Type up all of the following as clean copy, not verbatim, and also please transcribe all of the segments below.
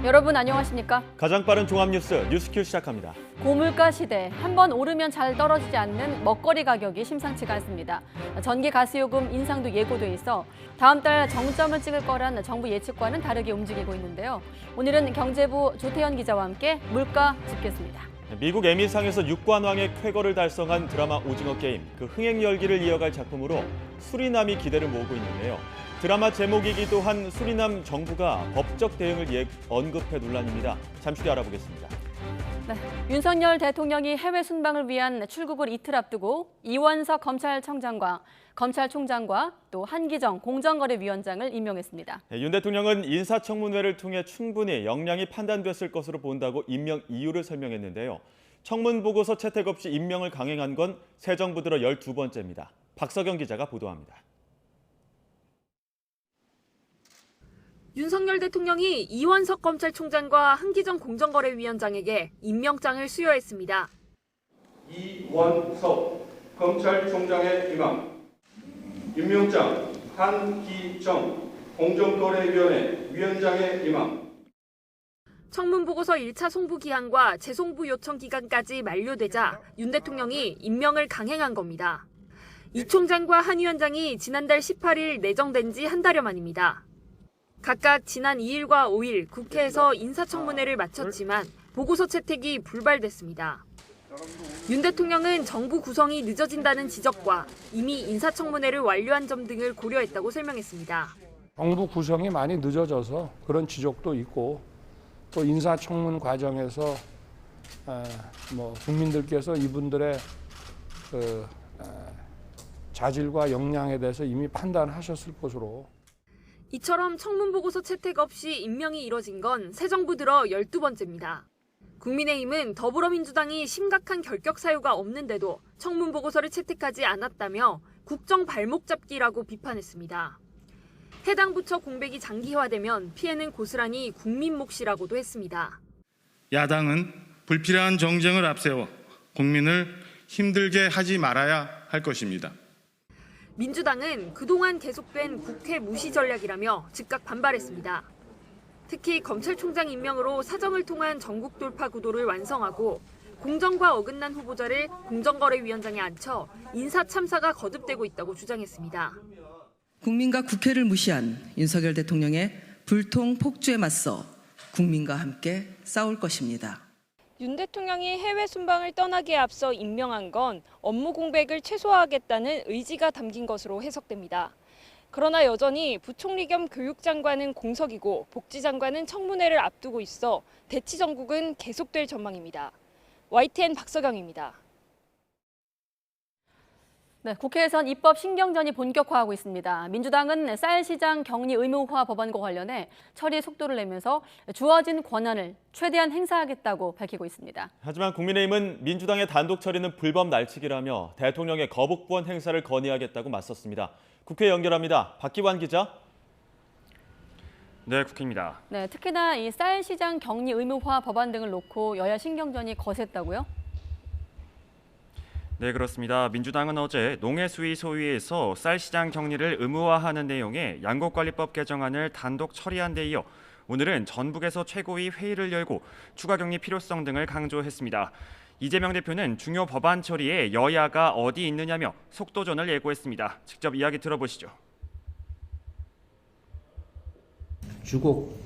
여러분 안녕하십니까? 가장 빠른 종합뉴스 뉴스큐 시작합니다. 고물가 시대, 한 번 오르면 잘 떨어지지 않는 먹거리 가격이 심상치가 않습니다. 전기 가스요금 인상도 예고돼 있어 다음 달 정점을 찍을 거란 정부 예측과는 다르게 움직이고 있는데요. 오늘은 경제부 조태현 기자와 함께 물가 짚겠습니다. 미국 에미상에서 육관왕의 쾌거를 달성한 드라마 오징어 게임, 그 흥행 열기를 이어갈 작품으로 수리남이 기대를 모으고 있는데요. 드라마 제목이기도 한 수리남 정부가 법적 대응을 언급해 논란입니다. 잠시 뒤 알아보겠습니다. 네, 윤석열 대통령이 해외 순방을 위한 출국을 이틀 앞두고 이원석 검찰총장과 또 한기정 공정거래위원장을 임명했습니다. 윤 대통령은 인사청문회를 통해 충분히 역량이 판단됐을 것으로 본다고 임명 이유를 설명했는데요. 청문 보고서 채택 없이 임명을 강행한 건 새 정부 들어 12번째입니다. 박석영 기자가 보도합니다. 윤석열 대통령이 이원석 검찰총장과 한기정 공정거래위원장에게 임명장을 수여했습니다. 이원석 검찰총장의 임명장 한기정 공정거래위원회 위원장의 임명. 청문보고서 1차 송부 기한과 재송부 요청 기간까지 만료되자 윤 대통령이 임명을 강행한 겁니다. 이 총장과 한 위원장이 지난달 18일 내정된 지 한 달여 만입니다. 각각 지난 2일과 5일 국회에서 인사청문회를 마쳤지만 보고서 채택이 불발됐습니다. 윤 대통령은 정부 구성이 늦어진다는 지적과 이미 인사청문회를 완료한 점 등을 고려했다고 설명했습니다. 정부 구성이 많이 늦어져서 그런 지적도 있고 또 인사청문 과정에서 국민들께서 이분들의 자질과 역량에 대해서 이미 판단하셨을 것으로. 이처럼 청문보고서 채택 없이 임명이 이뤄진 건 새 정부 들어 12번째입니다. 국민의힘은 더불어민주당이 심각한 결격 사유가 없는데도 청문보고서를 채택하지 않았다며 국정 발목 잡기라고 비판했습니다. 해당 부처 공백이 장기화되면 피해는 고스란히 국민 몫이라고도 했습니다. 야당은 불필요한 정쟁을 앞세워 국민을 힘들게 하지 말아야 할 것입니다. 민주당은 그동안 계속된 국회 무시 전략이라며 즉각 반발했습니다. 특히 검찰총장 임명으로 사정을 통한 전국 돌파 구도를 완성하고 공정과 어긋난 후보자를 공정거래위원장에 앉혀 인사 참사가 거듭되고 있다고 주장했습니다. 국민과 국회를 무시한 윤석열 대통령의 불통 폭주에 맞서 국민과 함께 싸울 것입니다. 윤 대통령이 해외 순방을 떠나기에 앞서 임명한 건 업무 공백을 최소화하겠다는 의지가 담긴 것으로 해석됩니다. 그러나 여전히 부총리 겸 교육장관은 공석이고 복지장관은 청문회를 앞두고 있어 대치 정국은 계속될 전망입니다. YTN 박석영입니다. 네, 국회에선 입법 신경전이 본격화하고 있습니다. 민주당은 쌀 시장 격리 의무화 법안과 관련해 처리 속도를 내면서 주어진 권한을 최대한 행사하겠다고 밝히고 있습니다. 하지만 국민의힘은 민주당의 단독 처리는 불법 날치기라며 대통령의 거부권 행사를 건의하겠다고 맞섰습니다. 국회 연결합니다. 박기환 기자. 네, 국회입니다. 네, 특히나 이 쌀 시장 격리 의무화 법안 등을 놓고 여야 신경전이 거셌다고요? 네, 그렇습니다. 민주당은 어제 농해수위 소위에서 쌀 시장 격리를 의무화하는 내용의 양곡관리법 개정안을 단독 처리한 데 이어 오늘은 전북에서 최고위 회의를 열고 추가 격리 필요성 등을 강조했습니다. 이재명 대표는 중요 법안 처리에 여야가 어디 있느냐며 속도전을 예고했습니다. 직접 이야기 들어보시죠. 주곡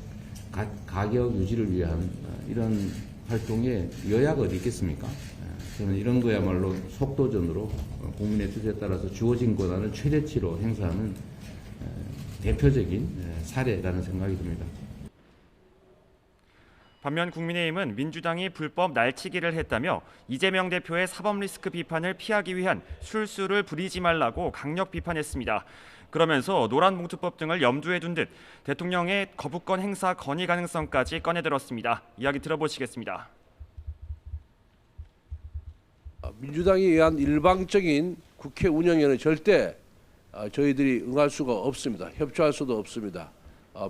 가격 유지를 위한 이런 활동에 여야가 어디 있겠습니까? 저는 이런 거야말로 속도전으로 국민의 뜻에 따라서 주어진 권한을 최대치로 행사하는 대표적인 사례라는 생각이 듭니다. 반면 국민의힘은 민주당이 불법 날치기를 했다며 이재명 대표의 사법 리스크 비판을 피하기 위한 술수를 부리지 말라고 강력 비판했습니다. 그러면서 노란봉투법 등을 염두에 둔 듯 대통령의 거부권 행사 건의 가능성까지 꺼내들었습니다. 이야기 들어보시겠습니다. 민주당에 의한 일방적인 국회 운영에는 절대 저희들이 응할 수가 없습니다. 협조할 수도 없습니다.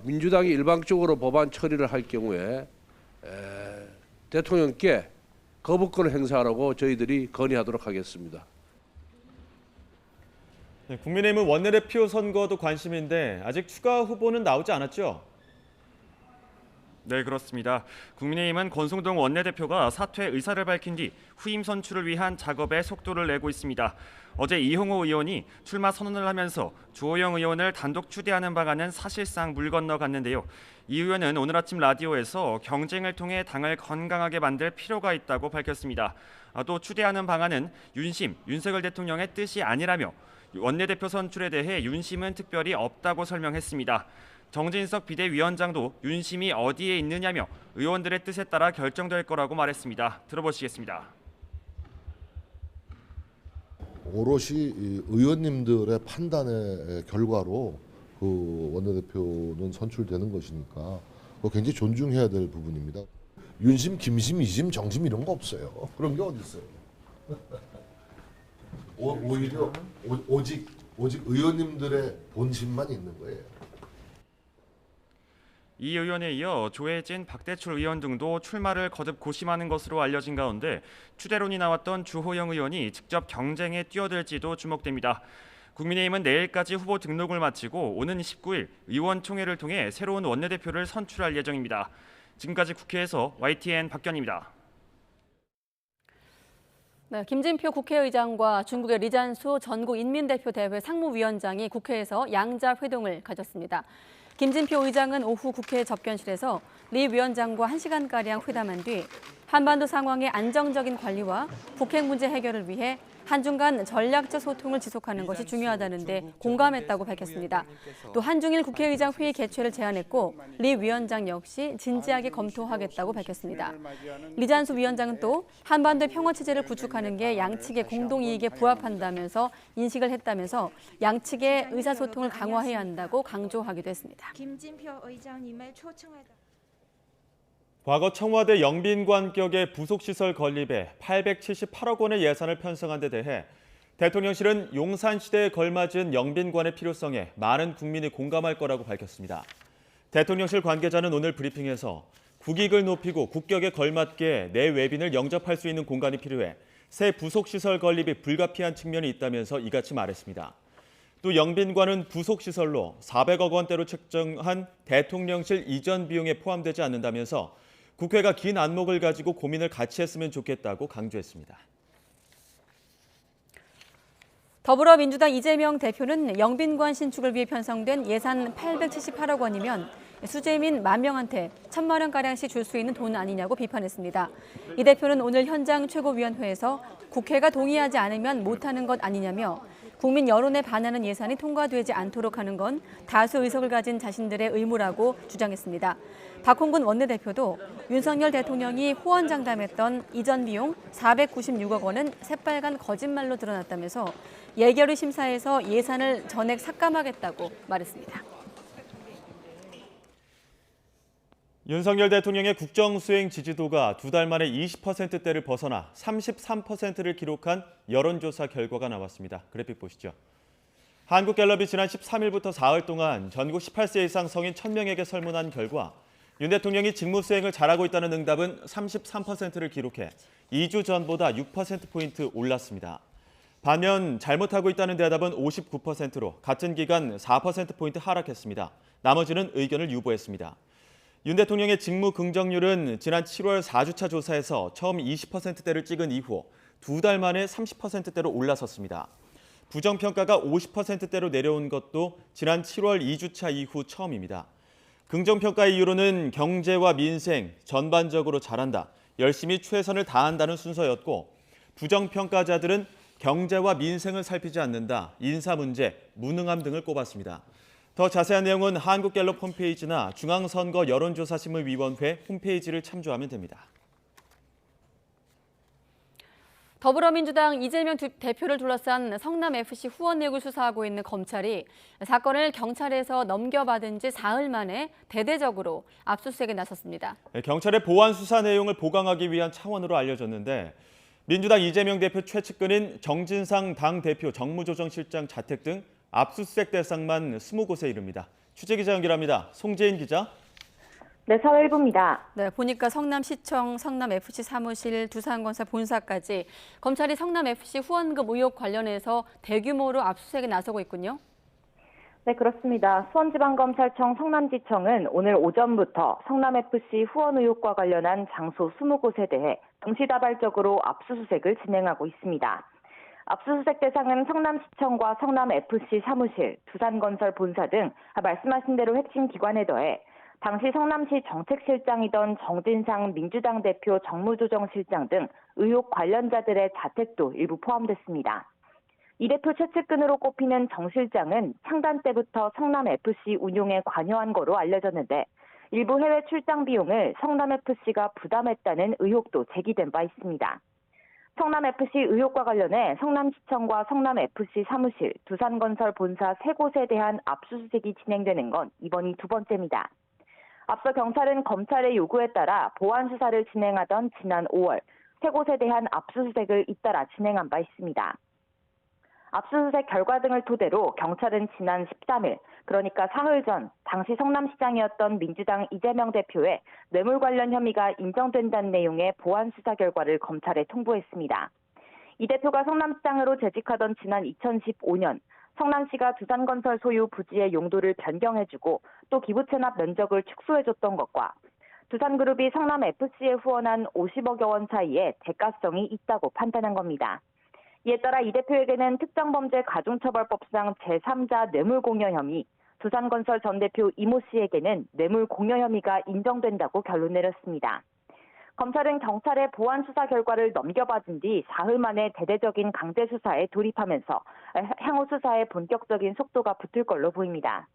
민주당이 일방적으로 법안 처리를 할 경우에 대통령께 거부권을 행사하라고 저희들이 건의하도록 하겠습니다. 네, 국민의힘은 원내대표 선거도 관심인데 아직 추가 후보는 나오지 않았죠? 네, 그렇습니다. 국민의힘은 권성동 원내대표가 사퇴 의사를 밝힌 뒤 후임 선출을 위한 작업에 속도를 내고 있습니다. 어제 이홍호 의원이 출마 선언을 하면서 주호영 의원을 단독 추대하는 방안은 사실상 물 건너갔는데요. 이 의원은 오늘 아침 라디오에서 경쟁을 통해 당을 건강하게 만들 필요가 있다고 밝혔습니다. 또 추대하는 방안은 윤심, 윤석열 대통령의 뜻이 아니라며 원내대표 선출에 대해 윤심은 특별히 없다고 설명했습니다. 정진석 비대위원장도 윤심이 어디에 있느냐며 의원들의 뜻에 따라 결정될 거라고 말했습니다. 들어보시겠습니다. 오롯이 의원님들의 판단의 결과로 그 원내대표는 선출되는 것이니까 굉장히 존중해야 될 부분입니다. 윤심, 김심, 이심, 정심 이런 거 없어요. 그런 게 어디 있어요? 오히려 오직 의원님들의 본심만 있는 거예요. 이 의원에 이어 조혜진, 박대출 의원 등도 출마를 거듭 고심하는 것으로 알려진 가운데 추대론이 나왔던 주호영 의원이 직접 경쟁에 뛰어들지도 주목됩니다. 국민의힘은 내일까지 후보 등록을 마치고 오는 19일 의원총회를 통해 새로운 원내대표를 선출할 예정입니다. 지금까지 국회에서 YTN 박견입니다. 네, 김진표 국회의장과 중국의 리잔수 전국인민대표 대회 상무위원장이 국회에서 양자회동을 가졌습니다. 김진표 의장은 오후 국회 접견실에서 리 위원장과 1시간가량 회담한 뒤 한반도 상황의 안정적인 관리와 북핵 문제 해결을 위해 한중 간 전략적 소통을 지속하는 것이 중요하다는 데 공감했다고 밝혔습니다. 또 한중일 국회의장 회의 개최를 제안했고 리 위원장 역시 진지하게 검토하겠다고 밝혔습니다. 리잔수 위원장은 또 한반도 평화체제를 구축하는 게 양측의 공동이익에 부합한다면서 인식을 했다면서 양측의 의사소통을 강화해야 한다고 강조하기도 했습니다. 김진표 의장님을 초청하다. 과거 청와대 영빈관격의 부속시설 건립에 878억 원의 예산을 편성한 데 대해 대통령실은 용산시대에 걸맞은 영빈관의 필요성에 많은 국민이 공감할 거라고 밝혔습니다. 대통령실 관계자는 오늘 브리핑에서 국익을 높이고 국격에 걸맞게 내외빈을 영접할 수 있는 공간이 필요해 새 부속시설 건립이 불가피한 측면이 있다면서 이같이 말했습니다. 또 영빈관은 부속시설로 400억 원대로 책정한 대통령실 이전 비용에 포함되지 않는다면서 국회가 긴 안목을 가지고 고민을 같이 했으면 좋겠다고 강조했습니다. 더불어민주당 이재명 대표는 영빈관 신축을 위해 편성된 예산 878억 원이면 수재민 10,000명한테 1,000만 원가량씩 줄 수 있는 돈 아니냐고 비판했습니다. 이 대표는 오늘 현장 최고위원회에서 국회가 동의하지 않으면 못하는 것 아니냐며 국민 여론에 반하는 예산이 통과되지 않도록 하는 건 다수 의석을 가진 자신들의 의무라고 주장했습니다. 박홍근 원내대표도 윤석열 대통령이 호언장담했던 이전 비용 496억 원은 새빨간 거짓말로 드러났다면서 예결위 심사에서 예산을 전액 삭감하겠다고 말했습니다. 윤석열 대통령의 국정수행 지지도가 2달 만에 20%대를 벗어나 33%를 기록한 여론조사 결과가 나왔습니다. 그래픽 보시죠. 한국갤럽이 지난 13일부터 4흘 동안 전국 18세 이상 성인 1,000명에게 설문한 결과 윤 대통령이 직무수행을 잘하고 있다는 응답은 33%를 기록해 2주 전보다 6%포인트 올랐습니다. 반면 잘못하고 있다는 대답은 59%로 같은 기간 4%포인트 하락했습니다. 나머지는 의견을 유보했습니다. 윤 대통령의 직무 긍정률은 지난 7월 4주차 조사에서 처음 20%대를 찍은 이후 2달 만에 30%대로 올라섰습니다. 부정평가가 50%대로 내려온 것도 지난 7월 2주차 이후 처음입니다. 긍정평가 이유로는 경제와 민생 전반적으로 잘한다, 열심히 최선을 다한다는 순서였고 부정평가자들은 경제와 민생을 살피지 않는다, 인사 문제, 무능함 등을 꼽았습니다. 더 자세한 내용은 한국갤럽 홈페이지나 중앙선거 여론조사심의위원회 홈페이지를 참조하면 됩니다. 더불어민주당 이재명 대표를 둘러싼 성남FC 후원 내역을 수사하고 있는 검찰이 사건을 경찰에서 넘겨받은 지 4흘 만에 대대적으로 압수수색에 나섰습니다. 경찰의 보안 수사 내용을 보강하기 위한 차원으로 알려졌는데 민주당 이재명 대표 최측근인 정진상 당대표 정무조정실장 자택 등 압수수색 대상만 20곳에 이릅니다. 취재기자 연결합니다. 송재인 기자. 네, 서울부입니다. 네, 보니까 성남시청, 성남FC 사무실, 두산건설 본사까지 검찰이 성남FC 후원금 의혹 관련해서 대규모로 압수수색에 나서고 있군요. 네, 그렇습니다. 수원지방검찰청 성남지청은 오늘 오전부터 성남FC 후원 의혹과 관련한 장소 20곳에 대해 동시다발적으로 압수수색을 진행하고 있습니다. 압수수색 대상은 성남시청과 성남FC 사무실, 두산건설 본사 등 말씀하신 대로 핵심 기관에 더해 당시 성남시 정책실장이던 정진상 민주당 대표 정무조정실장 등 의혹 관련자들의 자택도 일부 포함됐습니다. 이 대표 최측근으로 꼽히는 정 실장은 창단 때부터 성남FC 운용에 관여한 거로 알려졌는데 일부 해외 출장 비용을 성남FC가 부담했다는 의혹도 제기된 바 있습니다. 성남FC 의혹과 관련해 성남시청과 성남FC 사무실, 두산건설 본사 3곳에 대한 압수수색이 진행되는 건 이번이 두 번째입니다. 앞서 경찰은 검찰의 요구에 따라 보안 수사를 진행하던 지난 5월 3곳에 대한 압수수색을 잇따라 진행한 바 있습니다. 압수수색 결과 등을 토대로 경찰은 지난 13일, 그러니까 사흘 전 당시 성남시장이었던 민주당 이재명 대표의 뇌물 관련 혐의가 인정된다는 내용의 보안 수사 결과를 검찰에 통보했습니다. 이 대표가 성남시장으로 재직하던 지난 2015년 성남시가 두산건설 소유 부지의 용도를 변경해주고 또 기부채납 면적을 축소해줬던 것과 두산그룹이 성남FC에 후원한 50억여 원 사이에 대가성이 있다고 판단한 겁니다. 이에 따라 이 대표에게는 특정범죄 가중처벌법상 제3자 뇌물공여 혐의, 두산건설 전 대표 이모 씨에게는 뇌물공여 혐의가 인정된다고 결론 내렸습니다. 검찰은 경찰의 보안 수사 결과를 넘겨받은 뒤 사흘 만에 대대적인 강제 수사에 돌입하면서 향후 수사에 본격적인 속도가 붙을 걸로 보입니다.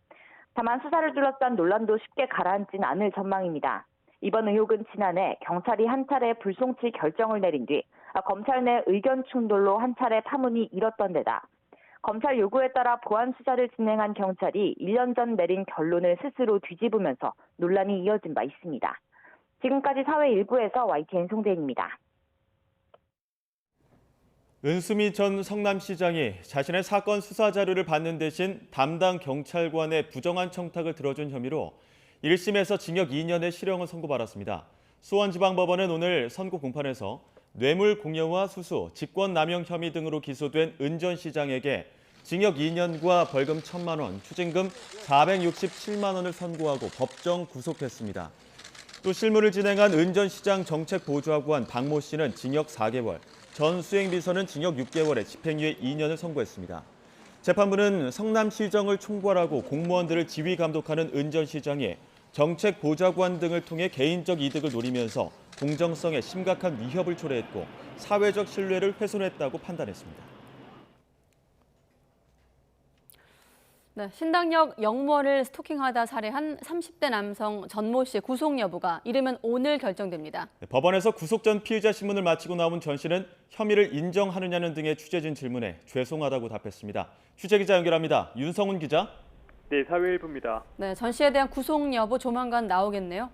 다만 수사를 둘러싼 논란도 쉽게 가라앉진 않을 전망입니다. 이번 의혹은 지난해 경찰이 한 차례 불송치 결정을 내린 뒤 검찰 내 의견 충돌로 한 차례 파문이 일었던 데다 검찰 요구에 따라 보안 수사를 진행한 경찰이 1년 전 내린 결론을 스스로 뒤집으면서 논란이 이어진 바 있습니다. 지금까지 사회 일부에서 YTN 송대인입니다. 은수미 전 성남시장이 자신의 사건 수사 자료를 받는 대신 담당 경찰관의 부정한 청탁을 들어준 혐의로 1심에서 징역 2년의 실형을 선고받았습니다. 수원지방법원은 오늘 선고 공판에서 뇌물 공여와 수수, 직권남용 혐의 등으로 기소된 은 전 시장에게 징역 2년과 벌금 1,000만 원, 추징금 467만 원을 선고하고 법정 구속했습니다. 또 실무를 진행한 은 전 시장 정책보좌관 박모 씨는 징역 4개월, 전 수행비서는 징역 6개월에 집행유예 2년을 선고했습니다. 재판부는 성남시정을 총괄하고 공무원들을 지휘 감독하는 은 전 시장이 정책보좌관 등을 통해 개인적 이득을 노리면서 공정성에 심각한 위협을 초래했고 사회적 신뢰를 훼손했다고 판단했습니다. 네, 신당역 영무원을 스토킹하다 살해한 30대 남성 전모 씨의 구속 여부가 이르면 오늘 결정됩니다. 법원에서 구속 전 피의자 신문을 마치고 나온 전 씨는 혐의를 인정하느냐는 등의 취재진 질문에 죄송하다고 답했습니다. 취재기자 연결합니다. 윤성훈 기자. 네, 사회일부입니다. 네, 전 씨에 대한 구속 여부 조만간 나오겠네요.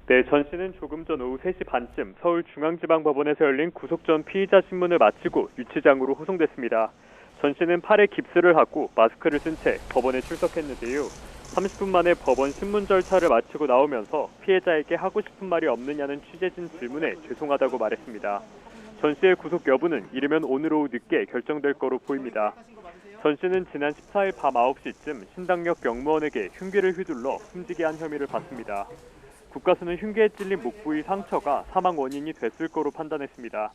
네, 전 씨는 조금 전 오후 3시 반쯤 서울중앙지방법원에서 열린 구속 전 피의자 신문을 마치고 유치장으로 호송됐습니다. 전 씨는 팔에 깁스를 하고 마스크를 쓴 채 법원에 출석했는데요. 30분 만에 법원 신문 절차를 마치고 나오면서 피해자에게 하고 싶은 말이 없느냐는 취재진 질문에 죄송하다고 말했습니다. 전 씨의 구속 여부는 이르면 오늘 오후 늦게 결정될 거로 보입니다. 전 씨는 지난 14일 밤 9시쯤 신당역 경무원에게 흉기를 휘둘러 숨지게 한 혐의를 받습니다. 국가수는 흉기에 찔린 목 부위 상처가 사망 원인이 됐을 거로 판단했습니다.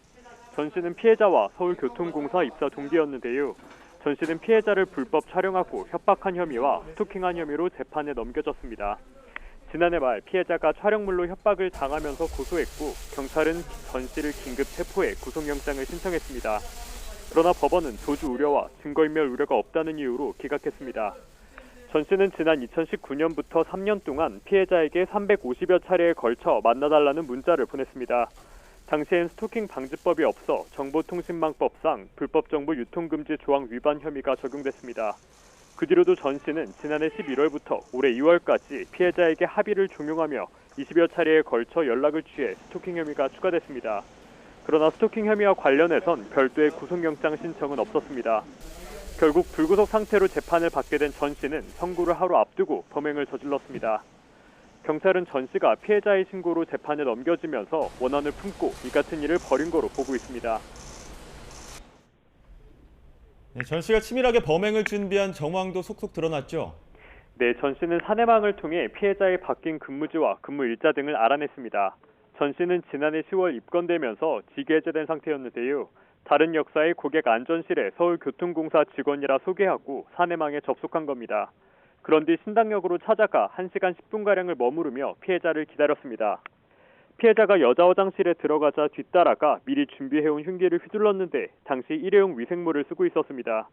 전 씨는 피해자와 서울교통공사 입사 동기였는데요. 전 씨는 피해자를 불법 촬영하고 협박한 혐의와 스토킹한 혐의로 재판에 넘겨졌습니다. 지난해 말 피해자가 촬영물로 협박을 당하면서 고소했고 경찰은 전 씨를 긴급 체포해 구속영장을 신청했습니다. 그러나 법원은 도주 우려와 증거인멸 우려가 없다는 이유로 기각했습니다. 전 씨는 지난 2019년부터 3년 동안 피해자에게 350여 차례에 걸쳐 만나달라는 문자를 보냈습니다. 당시엔 스토킹 방지법이 없어 정보통신망법상 불법 정보 유통금지 조항 위반 혐의가 적용됐습니다. 그 뒤로도 전 씨는 지난해 11월부터 올해 2월까지 피해자에게 합의를 종용하며 20여 차례에 걸쳐 연락을 취해 스토킹 혐의가 추가됐습니다. 그러나 스토킹 혐의와 관련해선 별도의 구속영장 신청은 없었습니다. 결국 불구속 상태로 재판을 받게 된 전 씨는 선고를 하루 앞두고 범행을 저질렀습니다. 경찰은 전 씨가 피해자의 신고로 재판에 넘겨지면서 원한을 품고 이 같은 일을 벌인 거로 보고 있습니다. 네, 전 씨가 치밀하게 범행을 준비한 정황도 속속 드러났죠. 네, 전 씨는 사내망을 통해 피해자의 바뀐 근무지와 근무 일자 등을 알아냈습니다. 전 씨는 지난해 10월 입건되면서 직해제된 상태였는데요. 다른 역사의 고객 안전실에 서울교통공사 직원이라 소개하고 사내망에 접속한 겁니다. 그런 뒤 신당역으로 찾아가 1시간 10분가량을 머무르며 피해자를 기다렸습니다. 피해자가 여자 화장실에 들어가자 뒤따라가 미리 준비해온 흉기를 휘둘렀는데 당시 일회용 위생모를 쓰고 있었습니다.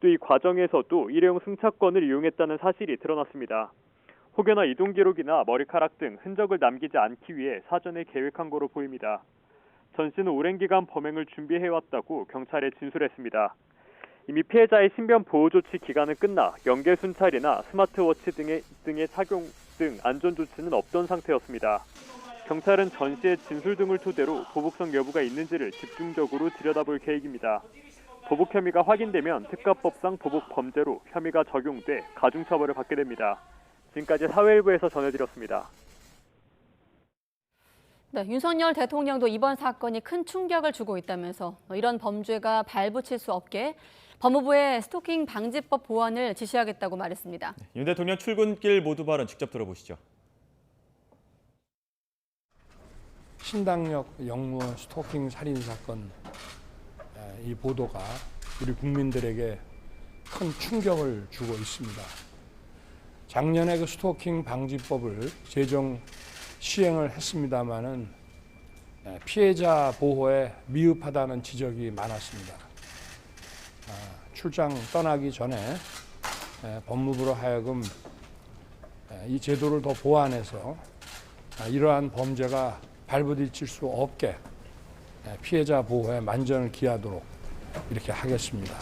또 이 과정에서도 일회용 승차권을 이용했다는 사실이 드러났습니다. 혹여나 이동 기록이나 머리카락 등 흔적을 남기지 않기 위해 사전에 계획한 거로 보입니다. 전 씨는 오랜 기간 범행을 준비해왔다고 경찰에 진술했습니다. 이미 피해자의 신변 보호 조치 기간은 끝나 연계 순찰이나 스마트워치 등의 착용 등 안전 조치는 없던 상태였습니다. 경찰은 전 씨의 진술 등을 토대로 보복성 여부가 있는지를 집중적으로 들여다볼 계획입니다. 보복 혐의가 확인되면 특가법상 보복 범죄로 혐의가 적용돼 가중처벌을 받게 됩니다. 지금까지 사회일부에서 전해드렸습니다. 네, 윤석열 대통령도 이번 사건이 큰 충격을 주고 있다면서 이런 범죄가 발붙일 수 없게 법무부의 스토킹 방지법 보완을 지시하겠다고 말했습니다. 윤 대통령 출근길 모두 발언 직접 들어보시죠. 신당역 영무원 스토킹 살인 사건 이 보도가 우리 국민들에게 큰 충격을 주고 있습니다. 작년에 그 스토킹 방지법을 제정 시행을 했습니다마는 피해자 보호에 미흡하다는 지적이 많았습니다. 출장 떠나기 전에 법무부로 하여금 이 제도를 더 보완해서 이러한 범죄가 발부딪힐 수 없게 피해자 보호에 만전을 기하도록 이렇게 하겠습니다.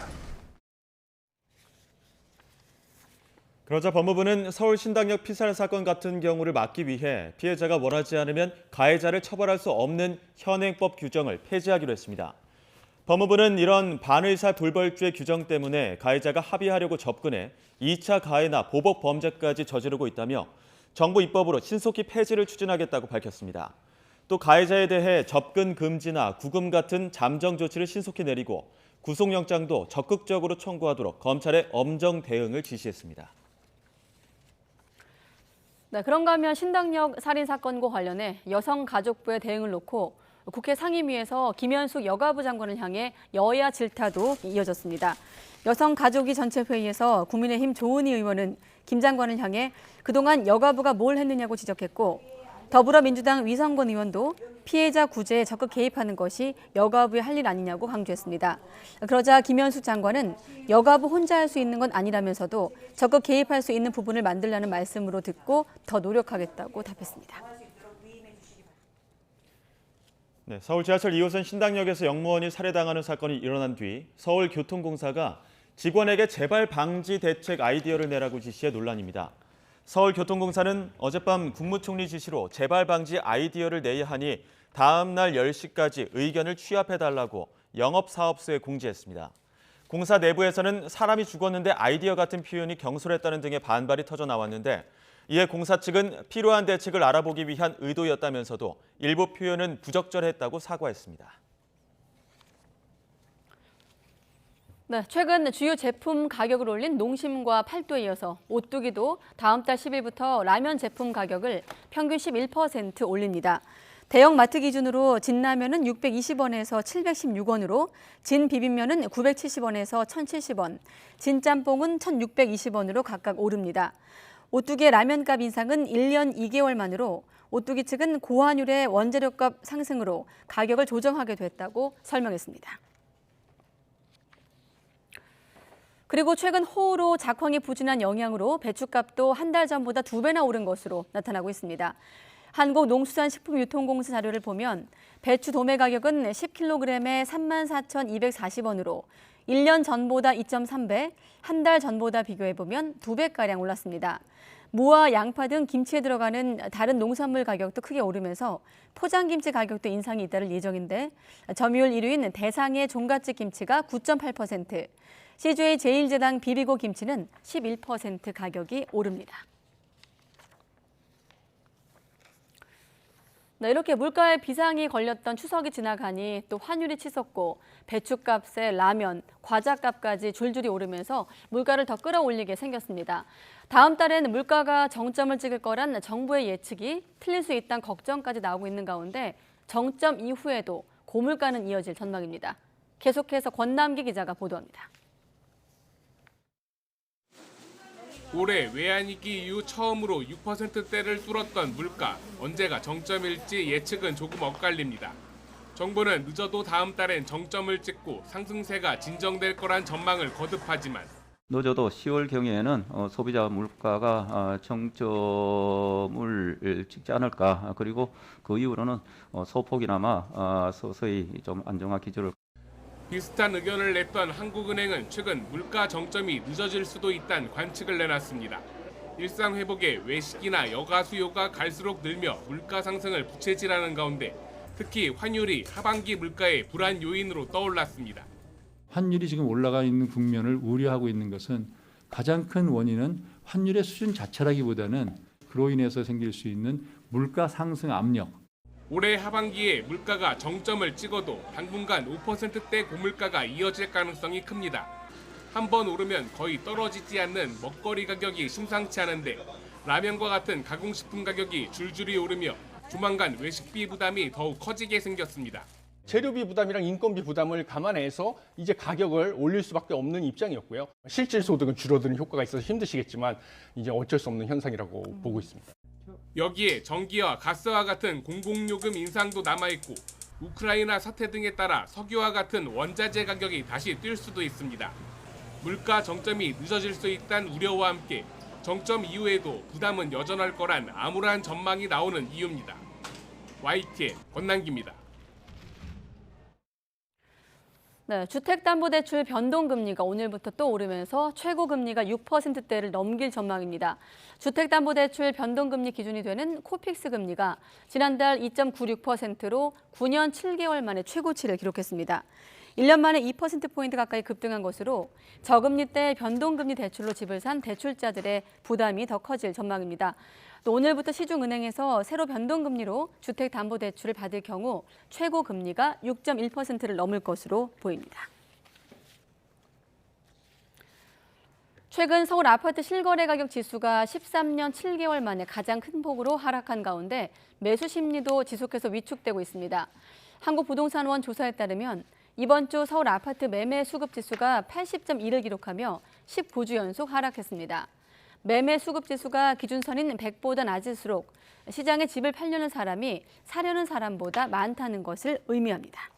그러자 법무부는 서울 신당역 피살 사건 같은 경우를 막기 위해 피해자가 원하지 않으면 가해자를 처벌할 수 없는 현행법 규정을 폐지하기로 했습니다. 법무부는 이런 반의사 돌벌죄 규정 때문에 가해자가 합의하려고 접근해 2차 가해나 보복 범죄까지 저지르고 있다며 정부 입법으로 신속히 폐지를 추진하겠다고 밝혔습니다. 또 가해자에 대해 접근 금지나 구금 같은 잠정 조치를 신속히 내리고 구속영장도 적극적으로 청구하도록 검찰에 엄정 대응을 지시했습니다. 네, 그런가 하면 신당역 살인 사건과 관련해 여성가족부의 대응을 놓고 국회 상임위에서 김현숙 여가부 장관을 향해 여야 질타도 이어졌습니다. 여성가족위 전체 회의에서 국민의힘 조은희 의원은 김 장관을 향해 그동안 여가부가 뭘 했느냐고 지적했고 더불어민주당 위성건 의원도 피해자 구제에 적극 개입하는 것이 여가부의 할 일 아니냐고 강조했습니다. 그러자 김현숙 장관은 여가부 혼자 할 수 있는 건 아니라면서도 적극 개입할 수 있는 부분을 만들라는 말씀으로 듣고 더 노력하겠다고 답했습니다. 네, 서울 지하철 2호선 신당역에서 영무원이 살해당하는 사건이 일어난 뒤 서울교통공사가 직원에게 재발 방지 대책 아이디어를 내라고 지시해 논란입니다. 서울교통공사는 어젯밤 국무총리 지시로 재발 방지 아이디어를 내야 하니 다음 날 10시까지 의견을 취합해달라고 영업사업소에 공지했습니다. 공사 내부에서는 사람이 죽었는데 아이디어 같은 표현이 경솔했다는 등의 반발이 터져 나왔는데 이에 공사 측은 필요한 대책을 알아보기 위한 의도였다면서도 일부 표현은 부적절했다고 사과했습니다. 네, 최근 주요 제품 가격을 올린 농심과 팔도에 이어서 오뚜기도 다음 달 10일부터 라면 제품 가격을 평균 11% 올립니다. 대형 마트 기준으로 진라면은 620원에서 716원으로, 진 비빔면은 970원에서 1,070원, 진 짬뽕은 1,620원으로 각각 오릅니다. 오뚜기의 라면값 인상은 1년 2개월 만으로 오뚜기 측은 고환율의 원재료값 상승으로 가격을 조정하게 됐다고 설명했습니다. 그리고 최근 호우로 작황이 부진한 영향으로 배추값도 한 달 전보다 2배나 오른 것으로 나타나고 있습니다. 한국농수산식품유통공사 자료를 보면 배추 도매 가격은 10kg에 34,240원으로 1년 전보다 2.3배, 한 달 전보다 비교해보면 2배가량 올랐습니다. 무와 양파 등 김치에 들어가는 다른 농산물 가격도 크게 오르면서 포장김치 가격도 인상이 잇따를 예정인데 점유율 1위인 대상의 종갓집 김치가 9.8%, CJ 제일제당 비비고 김치는 11% 가격이 오릅니다. 네, 이렇게 물가에 비상이 걸렸던 추석이 지나가니 또 환율이 치솟고 배추값에 라면, 과자값까지 줄줄이 오르면서 물가를 더 끌어올리게 생겼습니다. 다음 달에는 물가가 정점을 찍을 거란 정부의 예측이 틀릴 수 있다는 걱정까지 나오고 있는 가운데 정점 이후에도 고물가는 이어질 전망입니다. 계속해서 권남기 기자가 보도합니다. 올해 외환위기 이후 처음으로 6%대를 뚫었던 물가, 언제가 정점일지 예측은 조금 엇갈립니다. 정부는 늦어도 다음 달엔 정점을 찍고 상승세가 진정될 거란 전망을 거듭하지만 늦어도 10월 경에는 소비자 물가가 정점을 찍지 않을까. 그리고 그 이후로는 소폭이나마 서서히 좀 안정화 기조를. 비슷한 의견을 냈던 한국은행은 최근 물가 정점이 늦어질 수도 있다는 관측을 내놨습니다. 일상 회복에 외식이나 여가 수요가 갈수록 늘며 물가 상승을 부채질하는 가운데 특히 환율이 하반기 물가의 불안 요인으로 떠올랐습니다. 환율이 지금 올라가 있는 국면을 우려하고 있는 것은 가장 큰 원인은 환율의 수준 자체라기보다는 그로 인해서 생길 수 있는 물가 상승 압력. 올해 하반기에 물가가 정점을 찍어도 당분간 5%대 고물가가 이어질 가능성이 큽니다. 한번 오르면 거의 떨어지지 않는 먹거리 가격이 심상치 않은데 라면과 같은 가공식품 가격이 줄줄이 오르며 조만간 외식비 부담이 더욱 커지게 생겼습니다. 재료비 부담이랑 인건비 부담을 감안해서 이제 가격을 올릴 수밖에 없는 입장이었고요. 실질 소득은 줄어드는 효과가 있어서 힘드시겠지만 이제 어쩔 수 없는 현상이라고 보고 있습니다. 여기에 전기와 가스와 같은 공공요금 인상도 남아있고 우크라이나 사태 등에 따라 석유와 같은 원자재 가격이 다시 뛸 수도 있습니다. 물가 정점이 늦어질 수 있다는 우려와 함께 정점 이후에도 부담은 여전할 거란 암울한 전망이 나오는 이유입니다. YTN 권남기입니다. 네, 주택담보대출 변동금리가 오늘부터 또 오르면서 최고금리가 6%대를 넘길 전망입니다. 주택담보대출 변동금리 기준이 되는 코픽스 금리가 지난달 2.96%로 9년 7개월 만에 최고치를 기록했습니다. 1년 만에 2%포인트 가까이 급등한 것으로 저금리 때 변동금리 대출로 집을 산 대출자들의 부담이 더 커질 전망입니다. 또 오늘부터 시중은행에서 새로 변동금리로 주택담보대출을 받을 경우 최고금리가 6.1%를 넘을 것으로 보입니다. 최근 서울 아파트 실거래 가격 지수가 13년 7개월 만에 가장 큰 폭으로 하락한 가운데 매수 심리도 지속해서 위축되고 있습니다. 한국부동산원 조사에 따르면 이번 주 서울 아파트 매매 수급 지수가 80.1을 기록하며 19주 연속 하락했습니다. 매매 수급 지수가 기준선인 100보다 낮을수록 시장에 집을 팔려는 사람이 사려는 사람보다 많다는 것을 의미합니다.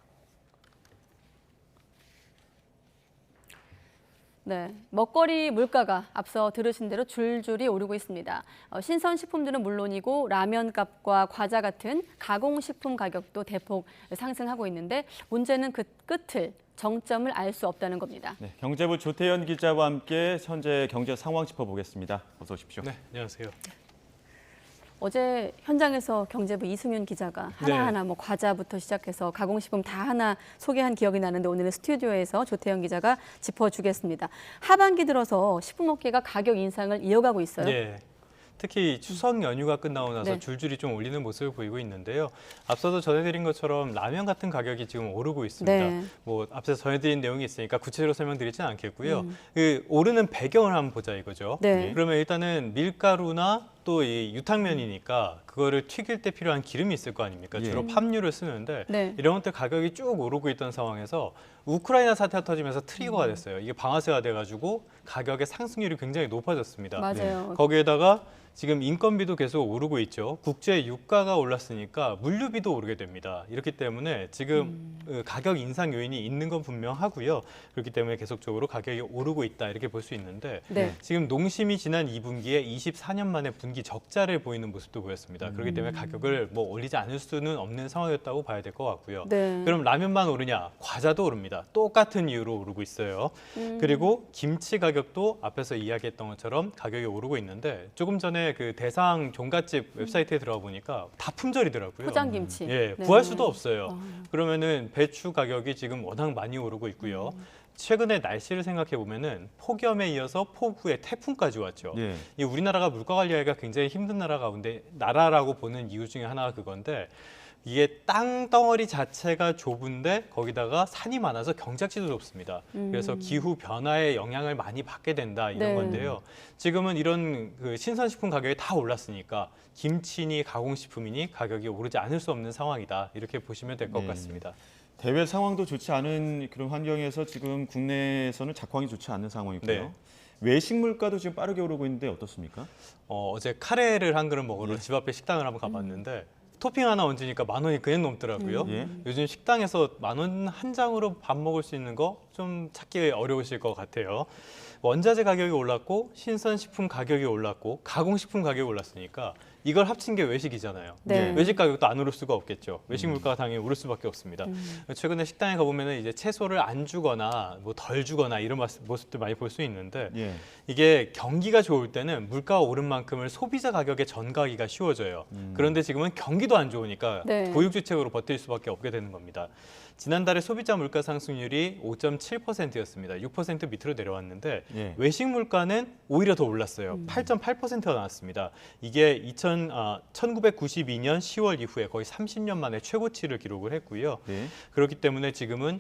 네, 먹거리 물가가 앞서 들으신 대로 줄줄이 오르고 있습니다. 신선식품들은 물론이고 라면값과 과자 같은 가공식품 가격도 대폭 상승하고 있는데 문제는 그 끝을 정점을 알 수 없다는 겁니다. 네, 경제부 조태현 기자와 함께 현재 경제 상황 짚어보겠습니다. 어서 오십시오. 네, 안녕하세요. 어제 현장에서 경제부 이승윤 기자가 하나하나 뭐 과자부터 시작해서 가공식품 다 하나 소개한 기억이 나는데 오늘은 스튜디오에서 조태현 기자가 짚어주겠습니다. 하반기 들어서 식품업계가 가격 인상을 이어가고 있어요. 네. 특히 추석 연휴가 끝나고 나서 네. 줄줄이 좀 올리는 모습을 보이고 있는데요. 앞서도 전해드린 것처럼 라면 같은 가격이 지금 오르고 있습니다. 네. 뭐 앞서 전해드린 내용이 있으니까 구체적으로 설명드리지는 않겠고요. 그 오르는 배경을 한번 보자 이거죠. 네. 그러면 일단은 밀가루나 또 이 유탕면이니까 그거를 튀길 때 필요한 기름이 있을 거 아닙니까? 주로 팜유를 쓰는데 네. 이런 것들 가격이 쭉 오르고 있던 상황에서 우크라이나 사태가 터지면서 트리거가 됐어요. 이게 방아쇠가 돼가지고 가격의 상승률이 굉장히 높아졌습니다. 맞아요. 거기에다가 지금 인건비도 계속 오르고 있죠. 국제 유가가 올랐으니까 물류비도 오르게 됩니다. 이렇기 때문에 지금 가격 인상 요인이 있는 건 분명하고요. 그렇기 때문에 계속적으로 가격이 오르고 있다 이렇게 볼 수 있는데 네. 지금 농심이 지난 2분기에 24년 만에 분기 적자를 보이는 모습도 보였습니다. 그렇기 때문에 가격을 뭐 올리지 않을 수는 없는 상황이었다고 봐야 될 것 같고요. 네. 그럼 라면만 오르냐? 과자도 오릅니다. 똑같은 이유로 오르고 있어요. 그리고 김치 가격도 앞에서 이야기했던 것처럼 가격이 오르고 있는데 조금 전에 그 대상 종갓집 웨브사이트에 들어가 보니까 다 품절이더라고요. 포장김치. 예, 네. 구할 수도 없어요. 그러면은 배추 가격이 지금 워낙 많이 오르고 있고요. 최근에 날씨를 생각해 보면은 폭염에 이어서 폭우에 태풍까지 왔죠. 예. 이 우리나라가 물가 관리하기가 굉장히 힘든 나라라고 보는 이유 중에 하나가 그건데 이게 땅 덩어리 자체가 좁은데 거기다가 산이 많아서 경작지도 좁습니다. 그래서 기후 변화에 영향을 많이 받게 된다 이런 네. 건데요. 지금은 이런 그 신선식품 가격이 다 올랐으니까 김치니 가공식품이니 가격이 오르지 않을 수 없는 상황이다 이렇게 보시면 될 것 네. 같습니다. 대외 상황도 좋지 않은 그런 환경에서 지금 국내에서는 작황이 좋지 않은 상황이고요. 네. 외식 물가도 지금 빠르게 오르고 있는데 어떻습니까? 어제 카레를 한 그릇 먹으러 집 앞에 식당을 한번 가봤는데 토핑 하나 얹으니까 10,000원이 그냥 넘더라고요. 요즘 식당에서 10,000원 한 장으로 밥 먹을 수 있는 거 좀 찾기 어려우실 것 같아요. 원자재 가격이 올랐고 신선식품 가격이 올랐고 가공식품 가격이 올랐으니까 이걸 합친 게 외식이잖아요. 네. 외식 가격도 안 오를 수가 없겠죠. 외식 물가가 당연히 오를 수밖에 없습니다. 최근에 식당에 가보면 이제 채소를 안 주거나 뭐 덜 주거나 이런 모습들 많이 볼 수 있는데 예. 이게 경기가 좋을 때는 물가가 오른 만큼을 소비자 가격에 전가하기가 쉬워져요. 그런데 지금은 경기도 안 좋으니까 네. 고육주책으로 버틸 수밖에 없게 되는 겁니다. 지난달에 소비자 물가 상승률이 5.7%였습니다. 6% 밑으로 내려왔는데 예. 외식 물가는 오히려 더 올랐어요. 8.8%가 나왔습니다. 이게 1992년 10월 이후에 거의 30년 만에 최고치를 기록을 했고요. 네. 그렇기 때문에 지금은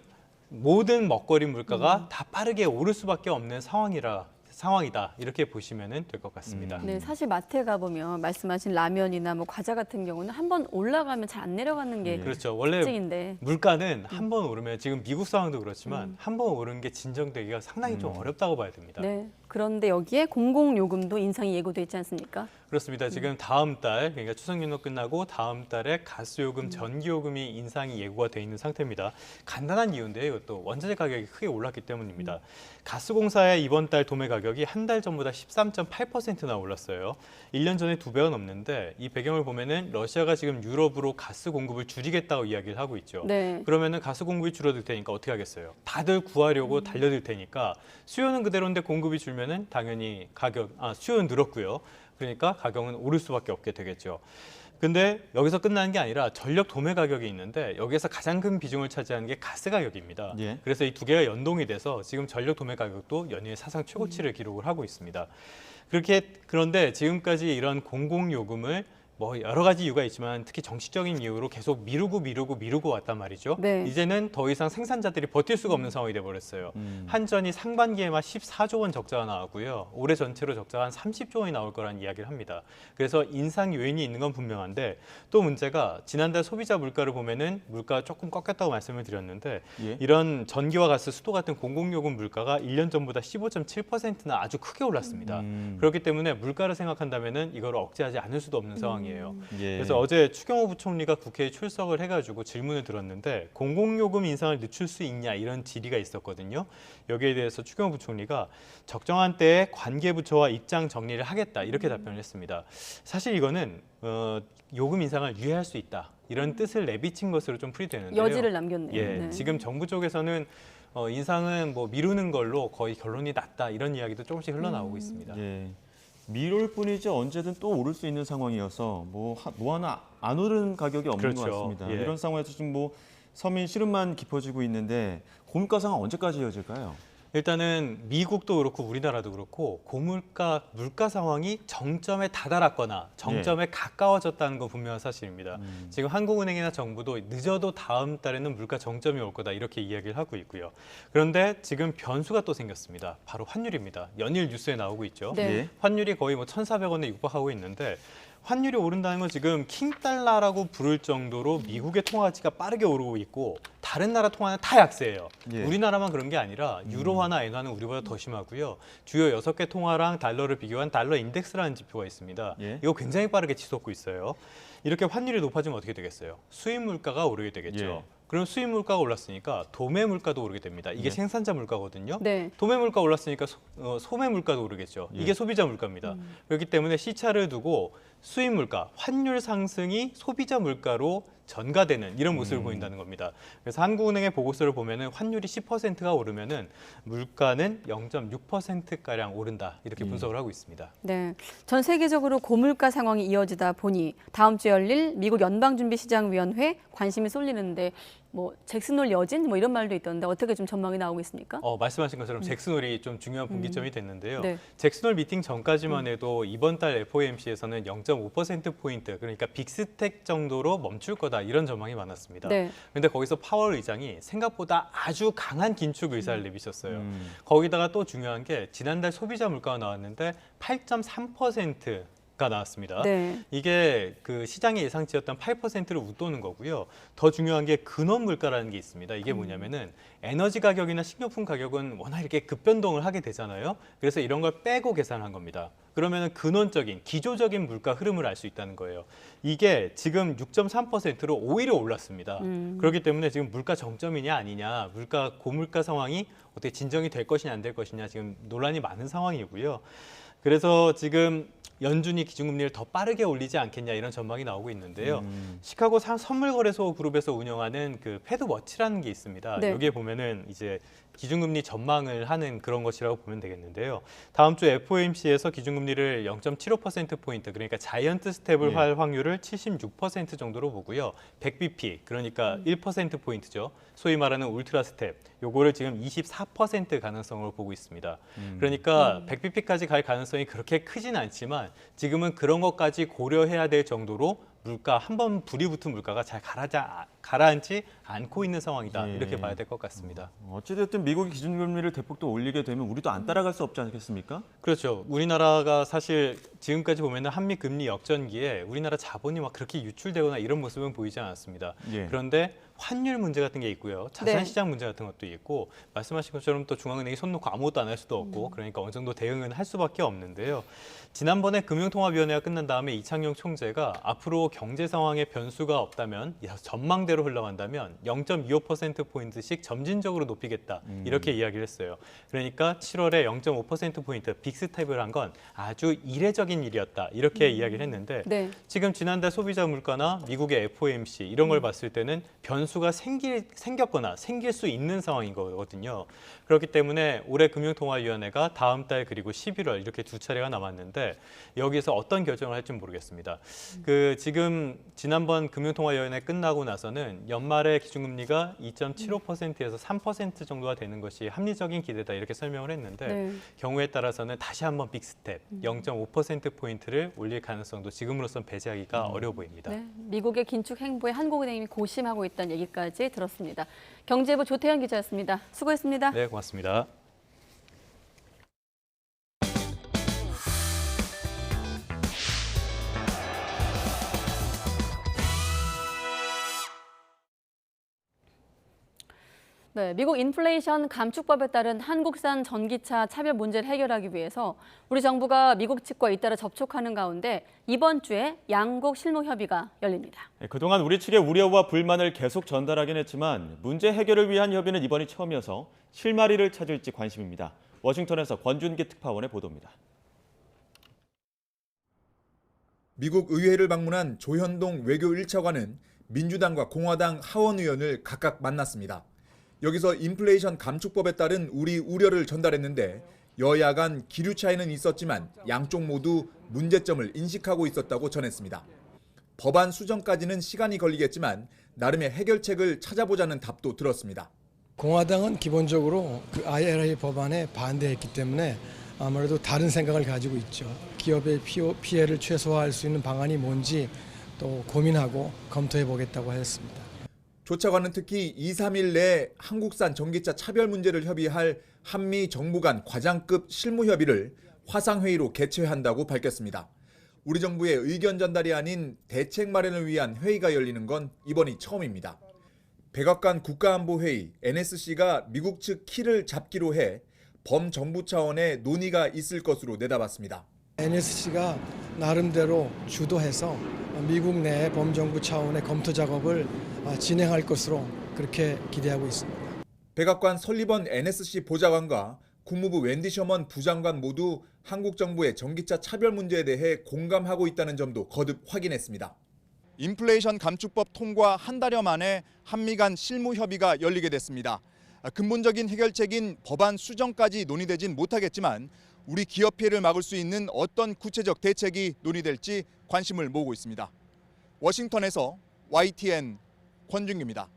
모든 먹거리 물가가 다 빠르게 오를 수밖에 없는 상황이다 이렇게 보시면 될 것 같습니다. 네, 사실 마트에 가보면 말씀하신 라면이나 뭐 과자 같은 경우는 한번 올라가면 잘 안 내려가는 게 그렇죠. 원래 특징인데. 물가는 한 번 오르면 지금 미국 상황도 그렇지만 한 번 오른 게 진정되기가 상당히 좀 어렵다고 봐야 됩니다. 네. 그런데 여기에 공공요금도 인상이 예고돼 있지 않습니까? 그렇습니다. 지금 다음 달, 그러니까 추석 연휴 끝나고 다음 달에 가스요금, 전기요금이 인상이 예고가 돼 있는 상태입니다. 간단한 이유인데요. 이것도 원자재 가격이 크게 올랐기 때문입니다. 가스공사의 이번 달 도매 가격이 한 달 전보다 13.8%나 올랐어요. 1년 전에 2배가 넘는데 이 배경을 보면은 러시아가 지금 유럽으로 가스 공급을 줄이겠다고 이야기를 하고 있죠. 네. 그러면은 가스 공급이 줄어들 테니까 어떻게 하겠어요? 다들 구하려고 달려들 테니까 수요는 그대로인데 공급이 줄면은 당연히 수요는 늘었고요. 그러니까 가격은 오를 수밖에 없게 되겠죠. 근데 여기서 끝나는 게 아니라 전력 도매 가격이 있는데 여기에서 가장 큰 비중을 차지하는 게 가스 가격입니다. 예. 그래서 이 두 개가 연동이 돼서 지금 전력 도매 가격도 연이에 사상 최고치를 기록을 하고 있습니다. 그런데 지금까지 이런 공공요금을 뭐 여러 가지 이유가 있지만 특히 정치적인 이유로 계속 미루고 왔단 말이죠. 네. 이제는 더 이상 생산자들이 버틸 수가 없는 상황이 돼버렸어요. 한전이 상반기에만 14조 원 적자가 나왔고요. 올해 전체로 적자가 한 30조 원이 나올 거라는 이야기를 합니다. 그래서 인상 요인이 있는 건 분명한데 또 문제가 지난달 소비자 물가를 보면은 물가가 조금 꺾였다고 말씀을 드렸는데 예. 이런 전기와 가스, 수도 같은 공공요금 물가가 1년 전보다 15.7%나 아주 크게 올랐습니다. 그렇기 때문에 물가를 생각한다면은 이걸 억제하지 않을 수도 없는 상황이에요. 예. 그래서 어제 추경호 부총리가 국회에 출석을 해가지고 질문을 들었는데 공공요금 인상을 늦출 수 있냐 이런 질의가 있었거든요. 여기에 대해서 추경호 부총리가 적정한 때에 관계부처와 입장 정리를 하겠다 이렇게 답변을 했습니다. 사실 이거는 요금 인상을 유예할 수 있다 이런 뜻을 내비친 것으로 좀 풀이되는데요. 여지를 남겼네요. 예, 네. 지금 정부 쪽에서는 인상은 뭐 미루는 걸로 거의 결론이 났다 이런 이야기도 조금씩 흘러나오고 있습니다. 예. 미룰 뿐이지 언제든 또 오를 수 있는 상황이어서 뭐 하나 안 오른 가격이 없는 그렇죠. 것 같습니다. 예. 이런 상황에서 지금 뭐 서민 시름만 깊어지고 있는데 고물가 상황 언제까지 이어질까요? 일단은 미국도 그렇고 우리나라도 그렇고 물가 상황이 정점에 다다랐거나 정점에 가까워졌다는 건 분명한 사실입니다. 지금 한국은행이나 정부도 늦어도 다음 달에는 물가 정점이 올 거다 이렇게 이야기를 하고 있고요. 그런데 지금 변수가 또 생겼습니다. 바로 환율입니다. 연일 뉴스에 나오고 있죠. 네. 환율이 거의 뭐 1,400원에 육박하고 있는데 환율이 오른다는 건 지금 킹달러라고 부를 정도로 미국의 통화 가치가 빠르게 오르고 있고 다른 나라 통화는 다 약세예요. 예. 우리나라만 그런 게 아니라 유로화나 엔화는 우리보다 더 심하고요. 주요 6개 통화랑 달러를 비교한 달러 인덱스라는 지표가 있습니다. 예. 이거 굉장히 빠르게 치솟고 있어요. 이렇게 환율이 높아지면 어떻게 되겠어요? 수입 물가가 오르게 되겠죠. 예. 그럼 수입 물가가 올랐으니까 도매 물가도 오르게 됩니다. 이게 예. 생산자 물가거든요. 네. 도매 물가 올랐으니까 소매 물가도 오르겠죠. 예. 이게 소비자 물가입니다. 그렇기 때문에 시차를 두고 수입 물가, 환율 상승이 소비자 물가로 전가되는 이런 모습을 보인다는 겁니다. 그래서 한국은행의 보고서를 보면은 환율이 10%가 오르면은 물가는 0.6%가량 오른다 이렇게 분석을 하고 있습니다. 네, 전 세계적으로 고물가 상황이 이어지다 보니 다음 주 열릴 미국 연방준비시장위원회 관심이 쏠리는데 뭐 잭슨홀 여진 뭐 이런 말도 있던데 어떻게 좀 전망이 나오고 있습니까? 말씀하신 것처럼 잭슨홀이 좀 중요한 분기점이 됐는데요. 네. 잭슨홀 미팅 전까지만 해도 이번 달 FOMC에서는 0.5%포인트, 그러니까 빅스택 정도로 멈출 거다 이런 전망이 많았습니다. 그런데 거기서 파월 의장이 생각보다 아주 강한 긴축 의사를 내비쳤어요. 거기다가 또 중요한 게 지난달 소비자 물가가 나왔는데 8.3%가 나왔습니다. 이게 그 시장의 예상치였던 8%를 웃도는 거고요. 더 중요한 게 근원 물가라는 게 있습니다. 이게 뭐냐면은 에너지 가격이나 식료품 가격은 워낙 이렇게 급변동을 하게 되잖아요. 그래서 이런 걸 빼고 계산한 겁니다. 그러면은 근원적인 기조적인 물가 흐름을 알 수 있다는 거예요. 이게 지금 6.3%로 오히려 올랐습니다. 그렇기 때문에 지금 물가 정점이냐 아니냐, 물가 고물가 상황이 어떻게 진정이 될 것이냐 안 될 것이냐 지금 논란이 많은 상황이고요. 그래서 지금 연준이 기준금리를 더 빠르게 올리지 않겠냐 이런 전망이 나오고 있는데요. 시카고 선물거래소 그룹에서 운영하는 그 패드워치라는 게 있습니다. 여기에 보면은 이제 기준금리 전망을 하는 그런 것이라고 보면 되겠는데요. 다음 주 FOMC에서 기준금리를 0.75%포인트, 그러니까 자이언트 스텝을 할 확률을 76% 정도로 보고요. 100bp, 그러니까 1%포인트죠. 소위 말하는 울트라 스텝, 요거를 지금 24% 가능성으로 보고 있습니다. 그러니까 100bp까지 갈 가능성이 그렇게 크진 않지만 지금은 그런 것까지 고려해야 될 정도로 물가, 한번 불이 붙은 물가가 잘 가라앉지 않고 있는 상황이다. 이렇게 봐야 될 것 같습니다. 어찌됐든 미국이 기준금리를 대폭 또 올리게 되면 우리도 안 따라갈 수 없지 않겠습니까? 그렇죠. 우리나라가 사실 지금까지 보면 한미 금리 역전기에 우리나라 자본이 막 그렇게 유출되거나 이런 모습은 보이지 않았습니다. 그런데 환율 문제 같은 게 있고요. 자산시장 문제 같은 것도 있고, 말씀하신 것처럼 또 중앙은행이 손 놓고 아무것도 안 할 수도 없고, 그러니까 어느 정도 대응은 할 수밖에 없는데요. 지난번에 금융통화위원회가 끝난 다음에 이창용 총재가 앞으로 경제 상황에 변수가 없다면, 전망대로 흘러간다면 0.25%포인트씩 점진적으로 높이겠다. 이렇게 이야기를 했어요. 그러니까 7월에 0.5%포인트 빅스텝을 한 건 아주 이례적인 일이었다. 이렇게 이야기를 했는데 지금 지난달 소비자 물가나 미국의 FOMC 이런 걸 봤을 때는 변수가 생겼거나 생길 수 있는 상황인 거거든요. 그렇기 때문에 올해 금융통화위원회가 다음 달 그리고 11월 이렇게 두 차례가 남았는데 여기서 어떤 결정을 할지 모르겠습니다. 지금 지난번 금융통화위원회 끝나고 나서는 연말에 기준금리가 2.75%에서 3% 정도가 되는 것이 합리적인 기대다 이렇게 설명을 했는데 경우에 따라서는 다시 한번 빅스텝 0.5%포인트를 올릴 가능성도 지금으로선 배제하기가 어려워 보입니다. 미국의 긴축 행보에 한국은행이 고심하고 있다는 얘기까지 들었습니다. 경제부 조태현 기자였습니다. 수고했습니다. 네, 고맙습니다. 미국 인플레이션 감축법에 따른 한국산 전기차 차별 문제를 해결하기 위해서 우리 정부가 미국 측과 잇따라 접촉하는 가운데 이번 주에 양국 실무 협의가 열립니다. 그동안 우리 측의 우려와 불만을 계속 전달하긴 했지만 문제 해결을 위한 협의는 이번이 처음이어서 실마리를 찾을지 관심입니다. 워싱턴에서 권준기 특파원의 보도입니다. 미국 의회를 방문한 조현동 외교 1차관은 민주당과 공화당 하원 의원을 각각 만났습니다. 여기서 인플레이션 감축법에 따른 우리 우려를 전달했는데 여야 간 기류 차이는 있었지만 양쪽 모두 문제점을 인식하고 있었다고 전했습니다. 법안 수정까지는 시간이 걸리겠지만 나름의 해결책을 찾아보자는 답도 들었습니다. 공화당은 기본적으로 그 IRA 법안에 반대했기 때문에 아무래도 다른 생각을 가지고 있죠. 기업의 피해를 최소화할 수 있는 방안이 뭔지 또 고민하고 검토해 보겠다고 하였습니다. 조 차관은 특히 2, 3일 내에 한국산 전기차 차별 문제를 협의할 한미 정부 간 과장급 실무협의를 화상회의로 개최한다고 밝혔습니다. 우리 정부의 의견 전달이 아닌 대책 마련을 위한 회의가 열리는 건 이번이 처음입니다. 백악관 국가안보회의 NSC가 미국 측 키를 잡기로 해 범정부 차원의 논의가 있을 것으로 내다봤습니다. NSC가 나름대로 주도해서 미국 내 범정부 차원의 검토 작업을 진행할 것으로 그렇게 기대하고 있습니다. 백악관 설리번 NSC 보좌관과 국무부 웬디 셔먼 부장관 모두 한국 정부의 전기차 차별 문제에 대해 공감하고 있다는 점도 거듭 확인했습니다. 인플레이션 감축법 통과 한 달여 만에 한미 간 실무 협의가 열리게 됐습니다. 근본적인 해결책인 법안 수정까지 논의되진 못하겠지만 우리 기업 피해를 막을 수 있는 어떤 구체적 대책이 논의될지 관심을 모으고 있습니다. 워싱턴에서 YTN 권준기입니다.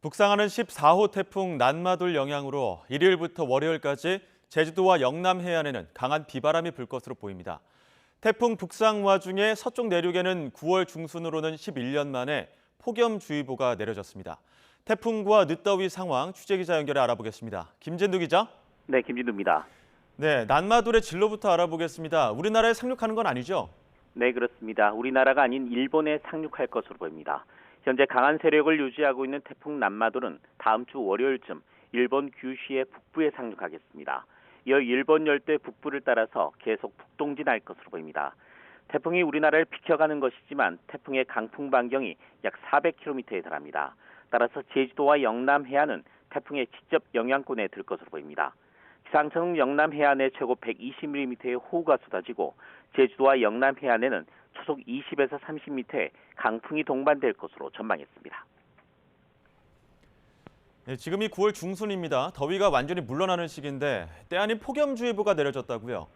북상하는 14호 태풍 난마돌 영향으로 일요일부터 월요일까지 제주도와 영남 해안에는 강한 비바람이 불 것으로 보입니다. 태풍 북상 와중에 서쪽 내륙에는 9월 중순으로는 11년 만에 폭염주의보가 내려졌습니다. 태풍과 늦더위 상황 취재기자 연결해 알아보겠습니다. 김진두 기자. 네, 김진두입니다. 네, 난마돌의 진로부터 알아보겠습니다. 우리나라에 상륙하는 건 아니죠? 네, 그렇습니다. 우리나라가 아닌 일본에 상륙할 것으로 보입니다. 현재 강한 세력을 유지하고 있는 태풍 난마돌은 다음 주 월요일쯤 일본 규슈의 북부에 상륙하겠습니다. 이어 일본 열대 북부를 따라서 계속 북동진할 것으로 보입니다. 태풍이 우리나라를 비켜가는 것이지만 태풍의 강풍 반경이 약 400km에 달합니다. 따라서 제주도와 영남 해안은 태풍의 직접 영향권에 들 것으로 보입니다. 기상청은 영남 해안에 최고 120mm의 호우가 쏟아지고 제주도와 영남 해안에는 초속 20에서 30m의 강풍이 동반될 것으로 전망했습니다. 네, 지금이 9월 중순입니다. 더위가 완전히 물러나는 시기인데 때 아닌 폭염주의보가 내려졌다고요?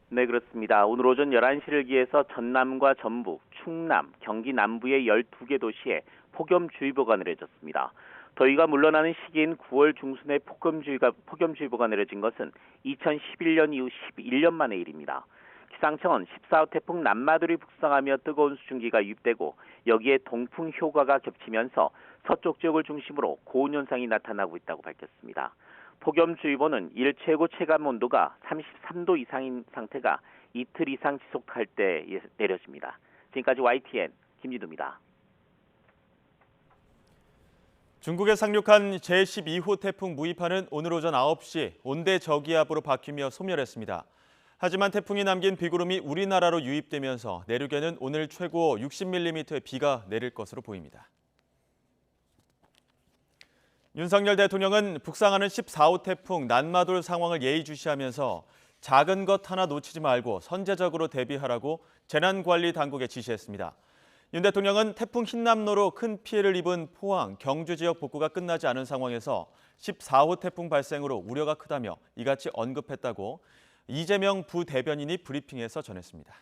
네, 그렇습니다. 오늘 오전 11시를 기해서 전남과 전북, 충남, 경기 남부의 12개 도시에 폭염주의보가 내려졌습니다. 더위가 물러나는 시기인 9월 중순에 폭염주의보가 내려진 것은 2011년 이후 11년 만의 일입니다. 기상청은 14호 태풍 난마돌이 북상하며 뜨거운 수증기가 유입되고 여기에 동풍 효과가 겹치면서 서쪽 지역을 중심으로 고온 현상이 나타나고 있다고 밝혔습니다. 폭염주의보는 일 최고 체감 온도가 33도 이상인 상태가 이틀 이상 지속할 때 내려집니다. 지금까지 YTN 김진두입니다. 중국에 상륙한 제12호 태풍 무이파는 오늘 오전 9시 온대 저기압으로 바뀌며 소멸했습니다. 하지만 태풍이 남긴 비구름이 우리나라로 유입되면서 내륙에는 오늘 최고 60mm의 비가 내릴 것으로 보입니다. 윤석열 대통령은 북상하는 14호 태풍 난마돌 상황을 예의주시하면서 작은 것 하나 놓치지 말고 선제적으로 대비하라고 재난관리 당국에 지시했습니다. 윤 대통령은 태풍 흰남노로 큰 피해를 입은 포항, 경주 지역 복구가 끝나지 않은 상황에서 14호 태풍 발생으로 우려가 크다며 이같이 언급했다고 이재명 부대변인이 브리핑에서 전했습니다.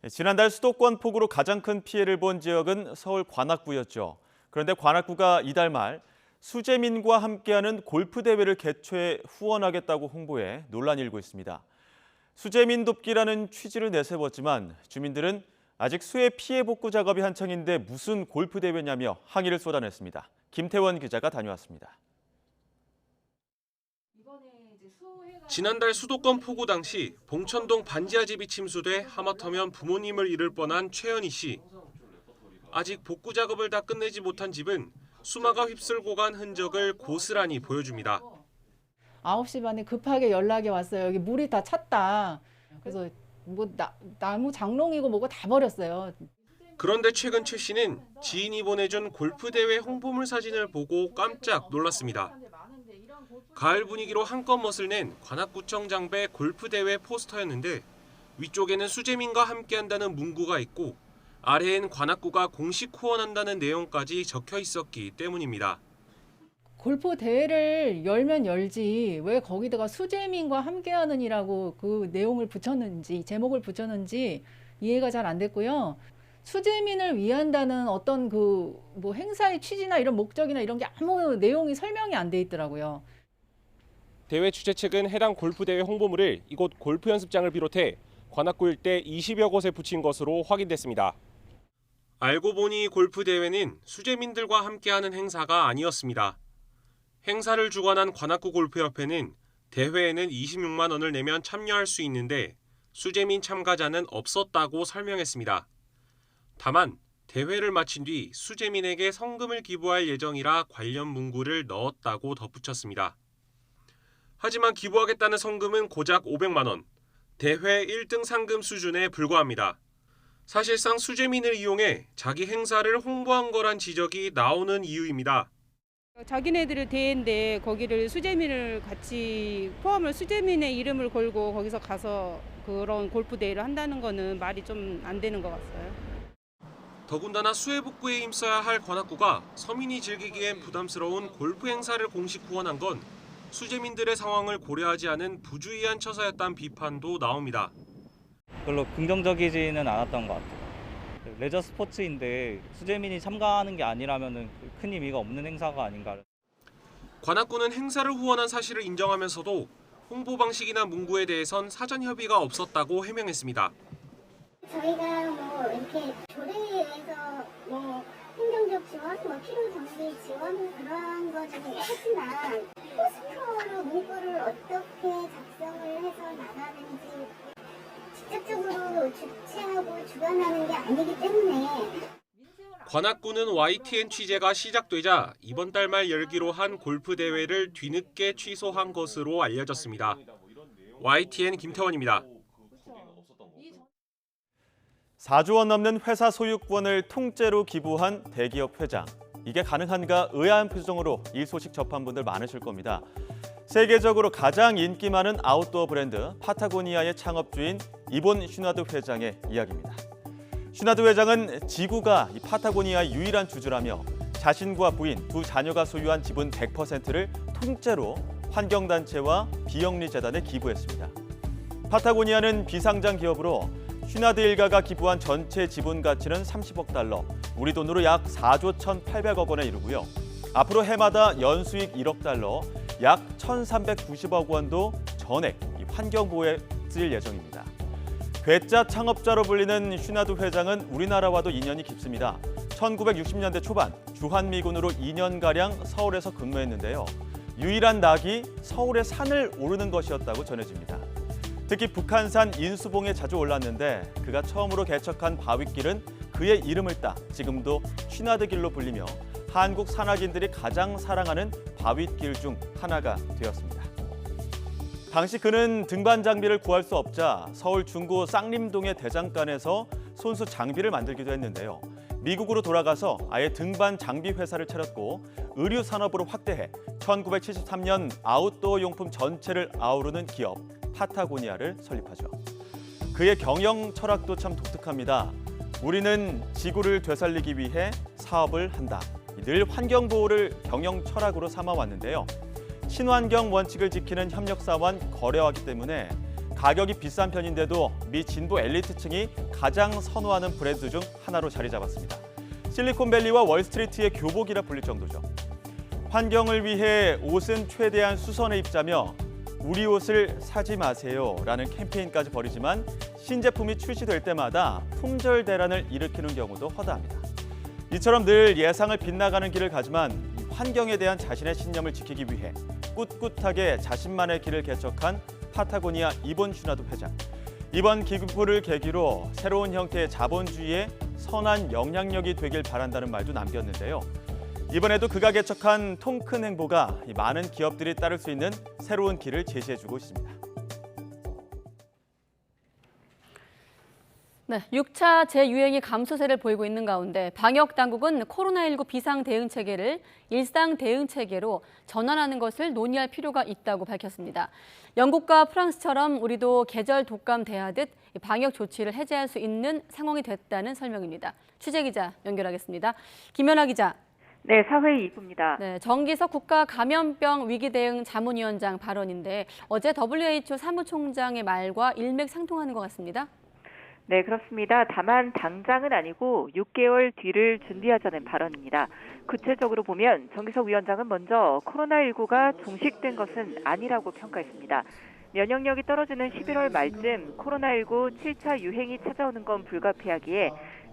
지난달 수도권 폭우로 가장 큰 피해를 본 지역은 서울 관악구였죠. 그런데 관악구가 이달 말 수재민과 함께하는 골프 대회를 개최해 후원하겠다고 홍보해 논란이 일고 있습니다. 수재민 돕기라는 취지를 내세웠지만 주민들은 아직 수해 피해 복구 작업이 한창인데 무슨 골프 대회냐며 항의를 쏟아냈습니다. 김태원 기자가 다녀왔습니다. 지난달 수도권 폭우 당시 봉천동 반지하 집이 침수돼 하마터면 부모님을 잃을 뻔한 최연희 씨. 아직 복구 작업을 다 끝내지 못한 집은 수마가 휩쓸고 간 흔적을 고스란히 보여줍니다. 9시 반에 급하게 연락이 왔어요. 여기 물이 다 찼다. 그래서 뭐 나무 장롱이고 뭐고 다 버렸어요. 그런데 최근 최 씨는 지인이 보내준 골프대회 홍보물 사진을 보고 깜짝 놀랐습니다. 가을 분위기로 한껏 멋을 낸 관악구청 장배 골프대회 포스터였는데 위쪽에는 수재민과 함께한다는 문구가 있고 아래엔 관악구가 공식 후원한다는 내용까지 적혀 있었기 때문입니다. 골프 대회를 열면 열지 왜 거기다가 수재민과 함께하는이라고 그 내용을 붙였는지 제목을 붙였는지 이해가 잘 안 됐고요. 수재민을 위한다는 어떤 그 뭐 행사의 취지나 이런 목적이나 이런 게 아무 내용이 설명이 안 돼 있더라고요. 대회 주최 측은 해당 골프대회 홍보물을 이곳 골프 연습장을 비롯해 관악구 일대 20여 곳에 붙인 것으로 확인됐습니다. 알고 보니 골프대회는 수재민들과 함께하는 행사가 아니었습니다. 행사를 주관한 관악구 골프협회는 대회에는 26만 원을 내면 참여할 수 있는데 수재민 참가자는 없었다고 설명했습니다. 다만 대회를 마친 뒤 수재민에게 성금을 기부할 예정이라 관련 문구를 넣었다고 덧붙였습니다. 하지만 기부하겠다는 성금은 고작 500만 원, 대회 1등 상금 수준에 불과합니다. 사실상 수재민을 이용해 자기 행사를 홍보한 거란 지적이 나오는 이유입니다. 자기네들의 대회인데 거기를 수재민을 같이 포함을 수재민의 이름을 걸고 거기서 가서 그런 골프 대회를 한다는 거는 말이 좀 안 되는 것 같아요. 더군다나 수해 복구에 힘써야 할 관악구가 서민이 즐기기엔 부담스러운 골프 행사를 공식 후원한 건 수재민들의 상황을 고려하지 않은 부주의한 처사였다는 비판도 나옵니다. 별로 긍정적이지는 않았던 것 같아요. 레저 스포츠인데 수재민이 참가하는 게 아니라면은 큰 의미가 없는 행사가 아닌가. 관악구는 행사를 후원한 사실을 인정하면서도 홍보 방식이나 문구에 대해선 사전 협의가 없었다고 해명했습니다. 저희가 뭐 이렇게 조례에서 뭐 행정적 지원, 뭐 필요 정비 지원 그런 거 좀 하지만 포스터로 문구를 어떻게 작성을 해서 나가는지 직접적으로 주최하고 주관하는 게 아니기 때문에. 관악구는 YTN 취재가 시작되자 이번 달 말 열기로 한 골프 대회를 뒤늦게 취소한 것으로 알려졌습니다. YTN 김태원입니다. 4조 원 넘는 회사 소유권을 통째로 기부한 대기업 회장. 이게 가능한가 의아한 표정으로 이 소식 접한 분들 많으실 겁니다. 세계적으로 가장 인기 많은 아웃도어 브랜드 파타고니아의 창업주인 이본 슈나드 회장의 이야기입니다. 슈나드 회장은 지구가 이 파타고니아의 유일한 주주라며 자신과 부인, 두 자녀가 소유한 지분 100%를 통째로 환경단체와 비영리재단에 기부했습니다. 파타고니아는 비상장 기업으로 슈나드 일가가 기부한 전체 지분 가치는 30억 달러, 우리 돈으로 약 4조 1,800억 원에 이르고요. 앞으로 해마다 연수익 1억 달러, 약 1,390억 원도 전액 환경보호에 쓸 예정입니다. 괴짜 창업자로 불리는 슈나드 회장은 우리나라와도 인연이 깊습니다. 1960년대 초반 주한미군으로 2년가량 서울에서 근무했는데요. 유일한 낙이 서울의 산을 오르는 것이었다고 전해집니다. 특히 북한산 인수봉에 자주 올랐는데 그가 처음으로 개척한 바윗길은 그의 이름을 따 지금도 슈나드 길로 불리며 한국 산악인들이 가장 사랑하는 바윗길 중 하나가 되었습니다. 당시 그는 등반 장비를 구할 수 없자 서울 중구 쌍림동의 대장간에서 손수 장비를 만들기도 했는데요. 미국으로 돌아가서 아예 등반 장비 회사를 차렸고 의류 산업으로 확대해 1973년 아웃도어 용품 전체를 아우르는 기업 파타고니아를 설립하죠. 그의 경영 철학도 참 독특합니다. 우리는 지구를 되살리기 위해 사업을 한다. 늘 환경 보호를 경영 철학으로 삼아왔는데요. 친환경 원칙을 지키는 협력사와는 거래하기 때문에 가격이 비싼 편인데도 미 진보 엘리트층이 가장 선호하는 브랜드 중 하나로 자리 잡았습니다. 실리콘밸리와 월스트리트의 교복이라 불릴 정도죠. 환경을 위해 옷은 최대한 수선해 입자며 우리 옷을 사지 마세요라는 캠페인까지 벌이지만 신제품이 출시될 때마다 품절 대란을 일으키는 경우도 허다합니다. 이처럼 늘 예상을 빗나가는 길을 가지만 환경에 대한 자신의 신념을 지키기 위해 꿋꿋하게 자신만의 길을 개척한 파타고니아 이본 슈나드 회장. 이번 기부를 계기로 새로운 형태의 자본주의의 선한 영향력이 되길 바란다는 말도 남겼는데요. 이번에도 그가 개척한 통큰 행보가 많은 기업들이 따를 수 있는 새로운 길을 제시해주고 있습니다. 네, 6차 재유행이 감소세를 보이고 있는 가운데 방역 당국은 코로나19 비상 대응 체계를 일상 대응 체계로 전환하는 것을 논의할 필요가 있다고 밝혔습니다. 영국과 프랑스처럼 우리도 계절 독감 대하듯 방역 조치를 해제할 수 있는 상황이 됐다는 설명입니다. 취재 기자 연결하겠습니다. 김연아 기자. 네, 사회 2부입니다. 네, 정기석 국가감염병 위기대응 자문위원장 발언인데 어제 WHO 사무총장의 말과 일맥상통하는 것 같습니다. 네, 그렇습니다. 다만 당장은 아니고 6개월 뒤를 준비하자는 발언입니다. 구체적으로 보면 정기석 위원장은 먼저 코로나19가 종식된 것은 아니라고 평가했습니다. 면역력이 떨어지는 11월 말쯤 코로나19 7차 유행이 찾아오는 건 불가피하기에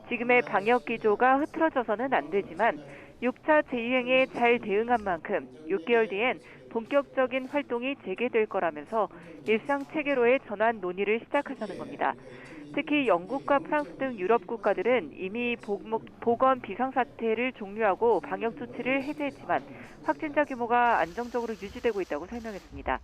지금의 방역 기조가 흐트러져서는 안 되지만 6차 재유행에 잘 대응한 만큼 6개월 뒤엔 본격적인 활동이 재개될 거라면서 일상 체계로의 전환 논의를 시작하자는 겁니다. 특히 영국과 프랑스 등 유럽 국가들은 이미 보건 비상사태를 종료하고 방역 조치를 해제했지만 확진자 규모가 안정적으로 유지되고 있다고 설명했습니다.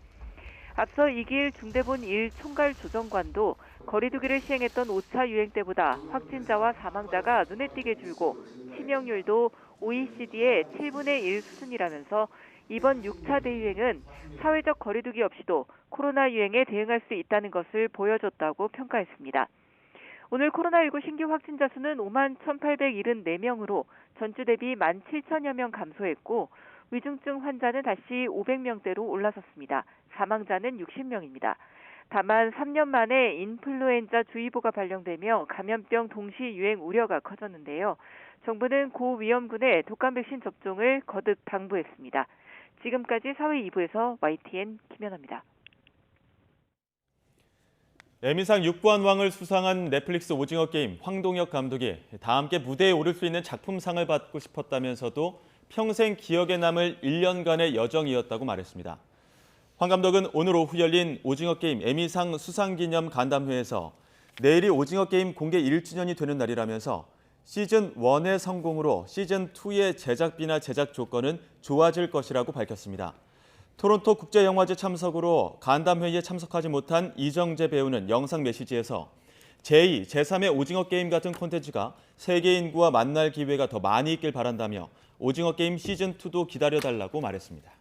앞서 이길 중대본 1 총괄조정관도 거리두기를 시행했던 5차 유행 때보다 확진자와 사망자가 눈에 띄게 줄고 치명률도 OECD의 7분의 1 수준이라면서 이번 6차 대유행은 사회적 거리두기 없이도 코로나 유행에 대응할 수 있다는 것을 보여줬다고 평가했습니다. 오늘 코로나19 신규 확진자 수는 5만 1,874명으로 전주 대비 1만 7천여 명 감소했고 위중증 환자는 다시 500명대로 올라섰습니다. 사망자는 60명입니다. 다만 3년 만에 인플루엔자 주의보가 발령되며 감염병 동시 유행 우려가 커졌는데요. 정부는 고위험군의 독감 백신 접종을 거듭 당부했습니다. 지금까지 사회 2부에서 YTN 김연아입니다. 에미상 6관왕을 수상한 넷플릭스 오징어 게임 황동혁 감독이 다 함께 무대에 오를 수 있는 작품상을 받고 싶었다면서도 평생 기억에 남을 1년간의 여정이었다고 말했습니다. 황 감독은 오늘 오후 열린 오징어 게임 에미상 수상기념 간담회에서 내일이 오징어 게임 공개 1주년이 되는 날이라면서 시즌 1의 성공으로 시즌 2의 제작비나 제작 조건은 좋아질 것이라고 밝혔습니다. 토론토 국제영화제 참석으로 간담회에 참석하지 못한 이정재 배우는 영상 메시지에서 제2, 제3의 오징어 게임 같은 콘텐츠가 세계 인구와 만날 기회가 더 많이 있길 바란다며 오징어 게임 시즌2도 기다려달라고 말했습니다.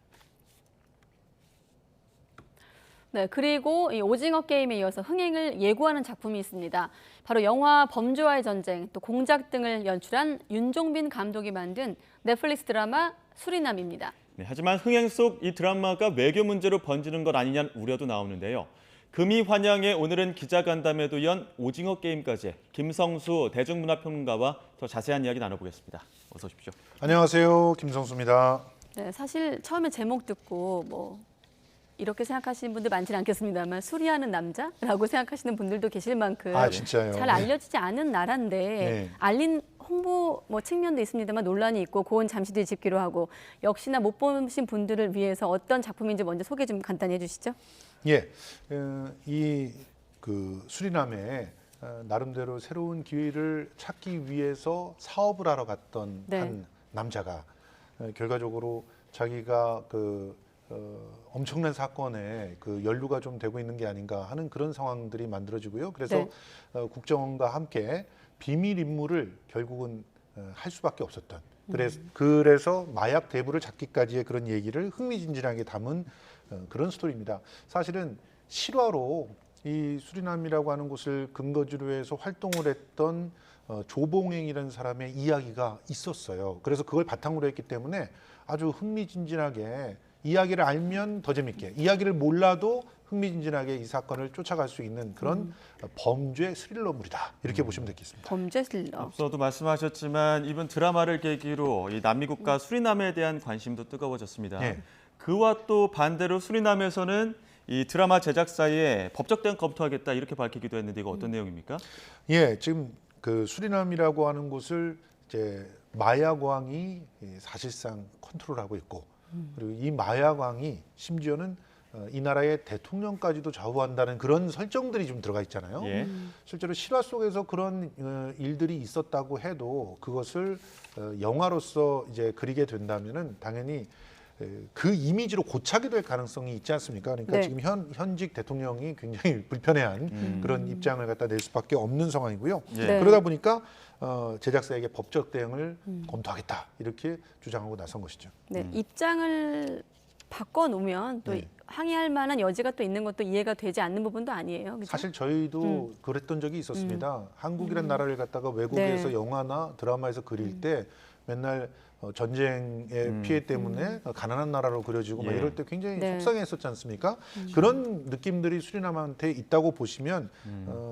네, 그리고 이 오징어 게임에 이어서 흥행을 예고하는 작품이 있습니다. 바로 영화 범죄와의 전쟁, 또 공작 등을 연출한 윤종빈 감독이 만든 넷플릭스 드라마 수리남입니다. 네, 하지만 흥행 속 이 드라마가 외교 문제로 번지는 것 아니냐는 우려도 나오는데요. 금이 환영에 오늘은 기자간담회도 연 오징어 게임까지 김성수 대중문화평론가와 더 자세한 이야기 나눠보겠습니다. 어서 오십시오. 안녕하세요. 김성수입니다. 네, 사실 처음에 제목 듣고 뭐 이렇게 생각하시는 분들 많지는 않겠습니다만 수리하는 남자라고 생각하시는 분들도 계실 만큼 진짜요? 잘 알려지지 않은 나라인데 네. 알린 홍보 측면도 있습니다만 논란이 있고 그건 잠시 뒤에 짚기로 하고 역시나 못 보신 분들을 위해서 어떤 작품인지 먼저 소개 좀 간단히 해주시죠. 예, 이 수리남에 나름대로 새로운 기회를 찾기 위해서 사업을 하러 갔던 한 남자가 결과적으로 자기가 엄청난 사건에 연루가 좀 되고 있는 게 아닌가 하는 그런 상황들이 만들어지고요. 그래서 국정원과 함께 비밀 임무를 결국은 할 수밖에 없었던. 그래서 마약 대부를 잡기까지의 그런 얘기를 흥미진진하게 담은 그런 스토리입니다. 사실은 실화로 이 수리남이라고 하는 곳을 근거지로 해서 활동을 했던 조봉행이라는 사람의 이야기가 있었어요. 그래서 그걸 바탕으로 했기 때문에 아주 흥미진진하게 이야기를 알면 더 재밌게, 이야기를 몰라도 흥미진진하게 이 사건을 쫓아갈 수 있는 그런 범죄 스릴러물이다. 이렇게 보시면 되겠습니다. 범죄 스릴러. 앞서도 말씀하셨지만 이번 드라마를 계기로 이 남미 국가 수리남에 대한 관심도 뜨거워졌습니다. 네. 그와 또 반대로 수리남에서는 이 드라마 제작사에 법적 대응 검토하겠다 이렇게 밝히기도 했는데 이거 어떤 내용입니까? 예, 지금 수리남이라고 하는 곳을 이제 마약왕이 사실상 컨트롤하고 있고 그리고 이 마약왕이 심지어는 이 나라의 대통령까지도 좌우한다는 그런 설정들이 좀 들어가 있잖아요. 실제로 실화 속에서 그런 일들이 있었다고 해도 그것을 영화로서 이제 그리게 된다면은 당연히 그 이미지로 고착이 될 가능성이 있지 않습니까? 그러니까 지금 현직 대통령이 굉장히 불편해한 그런 입장을 갖다 낼 수밖에 없는 상황이고요. 그러다 보니까 제작사에게 법적 대응을 검토하겠다 이렇게 주장하고 나선 것이죠. 네, 입장을 바꿔놓으면 또 항의할 만한 여지가 또 있는 것도 이해가 되지 않는 부분도 아니에요. 그렇죠? 사실 저희도 그랬던 적이 있었습니다. 한국이란 나라를 갖다가 외국에서 영화나 드라마에서 그릴 때 맨날 전쟁의 피해 때문에 가난한 나라로 그려지고 막 이럴 때 굉장히 속상했었지 않습니까? 그런 느낌들이 수리남한테 있다고 보시면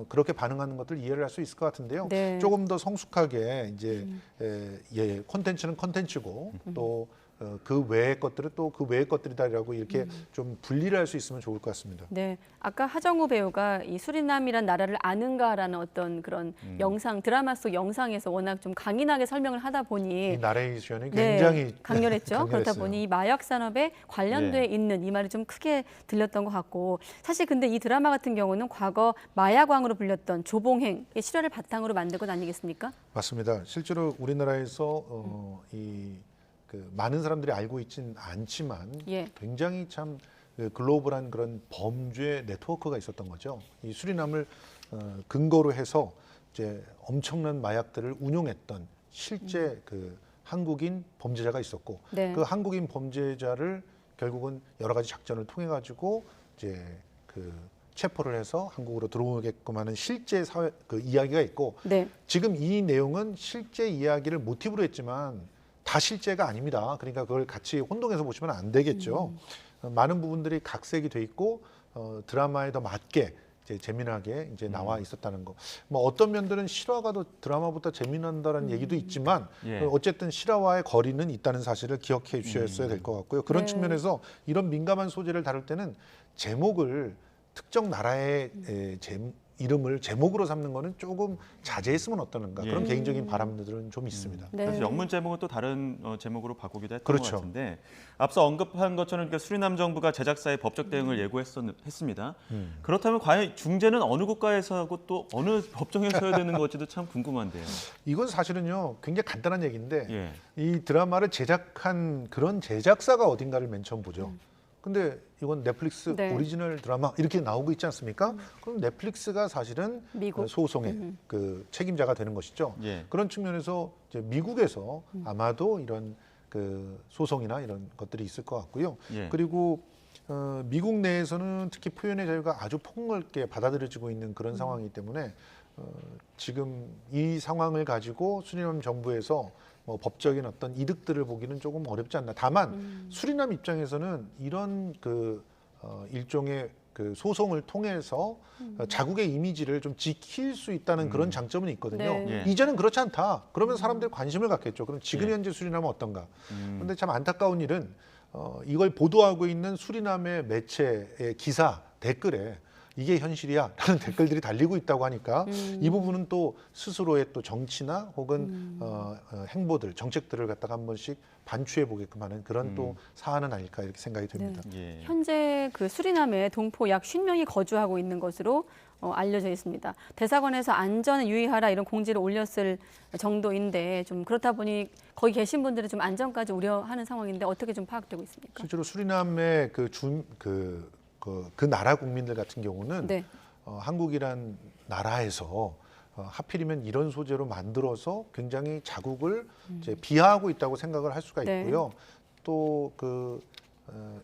그렇게 반응하는 것들 이해를 할 수 있을 것 같은데요. 조금 더 성숙하게 이제 콘텐츠는 콘텐츠고 또 그 외의 것들은 또 그 외의 것들이다라고 이렇게 좀 분리를 할 수 있으면 좋을 것 같습니다. 네, 아까 하정우 배우가 이 수리남이란 나라를 아는가라는 어떤 그런 영상, 드라마 속 영상에서 워낙 좀 강인하게 설명을 하다 보니 이 나레이션이 굉장히 강렬했죠. 그렇다 보니 이 마약 산업에 관련돼 있는 이 말이 좀 크게 들렸던 것 같고 사실 근데 이 드라마 같은 경우는 과거 마약왕으로 불렸던 조봉행의 실화를 바탕으로 만든 것 아니겠습니까? 맞습니다. 실제로 우리나라에서 많은 사람들이 알고 있지는 않지만 굉장히 참 글로벌한 그런 범죄 네트워크가 있었던 거죠. 이 수리남을 근거로 해서 이제 엄청난 마약들을 운용했던 실제 한국인 범죄자가 있었고 그 한국인 범죄자를 결국은 여러 가지 작전을 통해 가지고 이제 체포를 해서 한국으로 들어오게끔 하는 실제 사회 이야기가 있고 지금 이 내용은 실제 이야기를 모티브로 했지만 다 실제가 아닙니다. 그러니까 그걸 같이 혼동해서 보시면 안 되겠죠. 많은 부분들이 각색이 돼 있고 드라마에 더 맞게 이제 재미나게 이제 나와 있었다는 거. 뭐 어떤 면들은 실화가 더 드라마보다 재미난다는 얘기도 있지만 어쨌든 실화와의 거리는 있다는 사실을 기억해 주셨어야 될 것 같고요. 그런 측면에서 이런 민감한 소재를 다룰 때는 제목을 특정 나라의 이름을 제목으로 삼는 거는 조금 자제했으면 어떠는가 그런 개인적인 바람들은 좀 있습니다. 그래서 영문 제목은 또 다른 제목으로 바꾸기도 했던 그렇죠. 것 같은데 앞서 언급한 것처럼 그러니까 수리남 정부가 제작사의 법적 대응을 예고했습니다. 그렇다면 과연 중재는 어느 국가에서 하고 또 어느 법정에서 해야 되는 건지도 참 궁금한데요. 이건 사실은요 굉장히 간단한 얘기인데 이 드라마를 제작한 그런 제작사가 어딘가를 맨 처음 보죠. 근데 이건 넷플릭스 오리지널 드라마 이렇게 나오고 있지 않습니까? 그럼 넷플릭스가 사실은 미국? 소송의 그 책임자가 되는 것이죠. 그런 측면에서 이제 미국에서 아마도 이런 그 소송이나 이런 것들이 있을 것 같고요. 그리고 미국 내에서는 특히 표현의 자유가 아주 폭넓게 받아들여지고 있는 그런 상황이기 때문에 지금 이 상황을 가지고 수리남 정부에서 뭐 법적인 어떤 이득들을 보기는 조금 어렵지 않나. 다만 수리남 입장에서는 이런 그 일종의 그 소송을 통해서 자국의 이미지를 좀 지킬 수 있다는 그런 장점은 있거든요. 이제는 그렇지 않다. 그러면 사람들이 관심을 갖겠죠. 그럼 지금 현재 수리남은 어떤가? 그런데 참 안타까운 일은 이걸 보도하고 있는 수리남의 매체의 기사 댓글에 이게 현실이야 라는 댓글들이 달리고 있다고 하니까 이 부분은 또 스스로의 또 정치나 혹은 행보들, 정책들을 갖다가 한 번씩 반추해 보게끔 하는 그런 또 사안은 아닐까 이렇게 생각이 됩니다. 현재 그 수리남에 동포 약 50명이 거주하고 있는 것으로 알려져 있습니다. 대사관에서 안전을 유의하라 이런 공지를 올렸을 정도인데 좀 그렇다 보니 거기 계신 분들은 좀 안전까지 우려하는 상황인데 어떻게 좀 파악되고 있습니까? 실제로 수리남의 그 나라 국민들 같은 경우는 한국이란 나라에서 하필이면 이런 소재로 만들어서 굉장히 자국을 이제 비하하고 있다고 생각을 할 수가 있고요. 또 그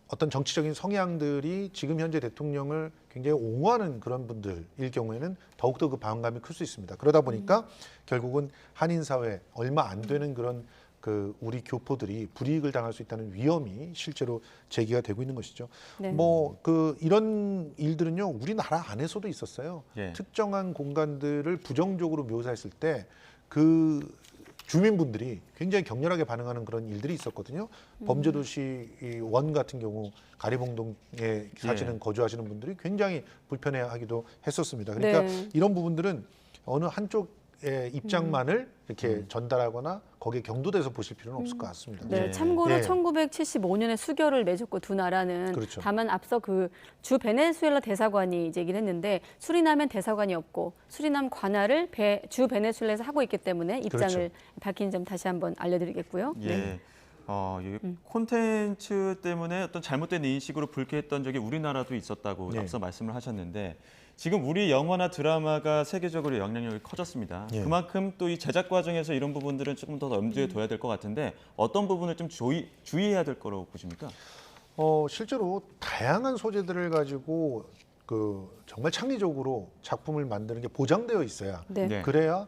어떤 정치적인 성향들이 지금 현재 대통령을 굉장히 옹호하는 그런 분들일 경우에는 더욱더 그 반감이 클 수 있습니다. 그러다 보니까 결국은 한인 사회 얼마 안 되는 그런 그 우리 교포들이 불이익을 당할 수 있다는 위험이 실제로 제기가 되고 있는 것이죠. 뭐 그 이런 일들은요 우리나라 안에서도 있었어요. 특정한 공간들을 부정적으로 묘사했을 때 그 주민분들이 굉장히 격렬하게 반응하는 그런 일들이 있었거든요. 범죄도시 원 같은 경우 가리봉동에 사실은 거주하시는 분들이 굉장히 불편해하기도 했었습니다. 그러니까 이런 부분들은 어느 한쪽 입장만을 이렇게 전달하거나 거기에 경도돼서 보실 필요는 없을 것 같습니다. 참고로 1975년에 수교를 맺었고 두 나라는 다만 앞서 그 주 베네수엘라 대사관이 이제 얘기를 했는데 수리남엔 대사관이 없고 수리남 관할을 주 베네수엘라에서 하고 있기 때문에 입장을 밝힌 점 다시 한번 알려드리겠고요. 콘텐츠 때문에 어떤 잘못된 인식으로 불쾌했던 적이 우리나라도 있었다고 앞서 말씀을 하셨는데 지금 우리 영화나 드라마가 세계적으로 영향력이 커졌습니다. 그만큼 또 이 제작 과정에서 이런 부분들은 조금 더 염두에 둬야 될 것 같은데 어떤 부분을 좀 주의해야 될 거라고 보십니까? 실제로 다양한 소재들을 가지고 그 정말 창의적으로 작품을 만드는 게 보장되어 있어야 그래야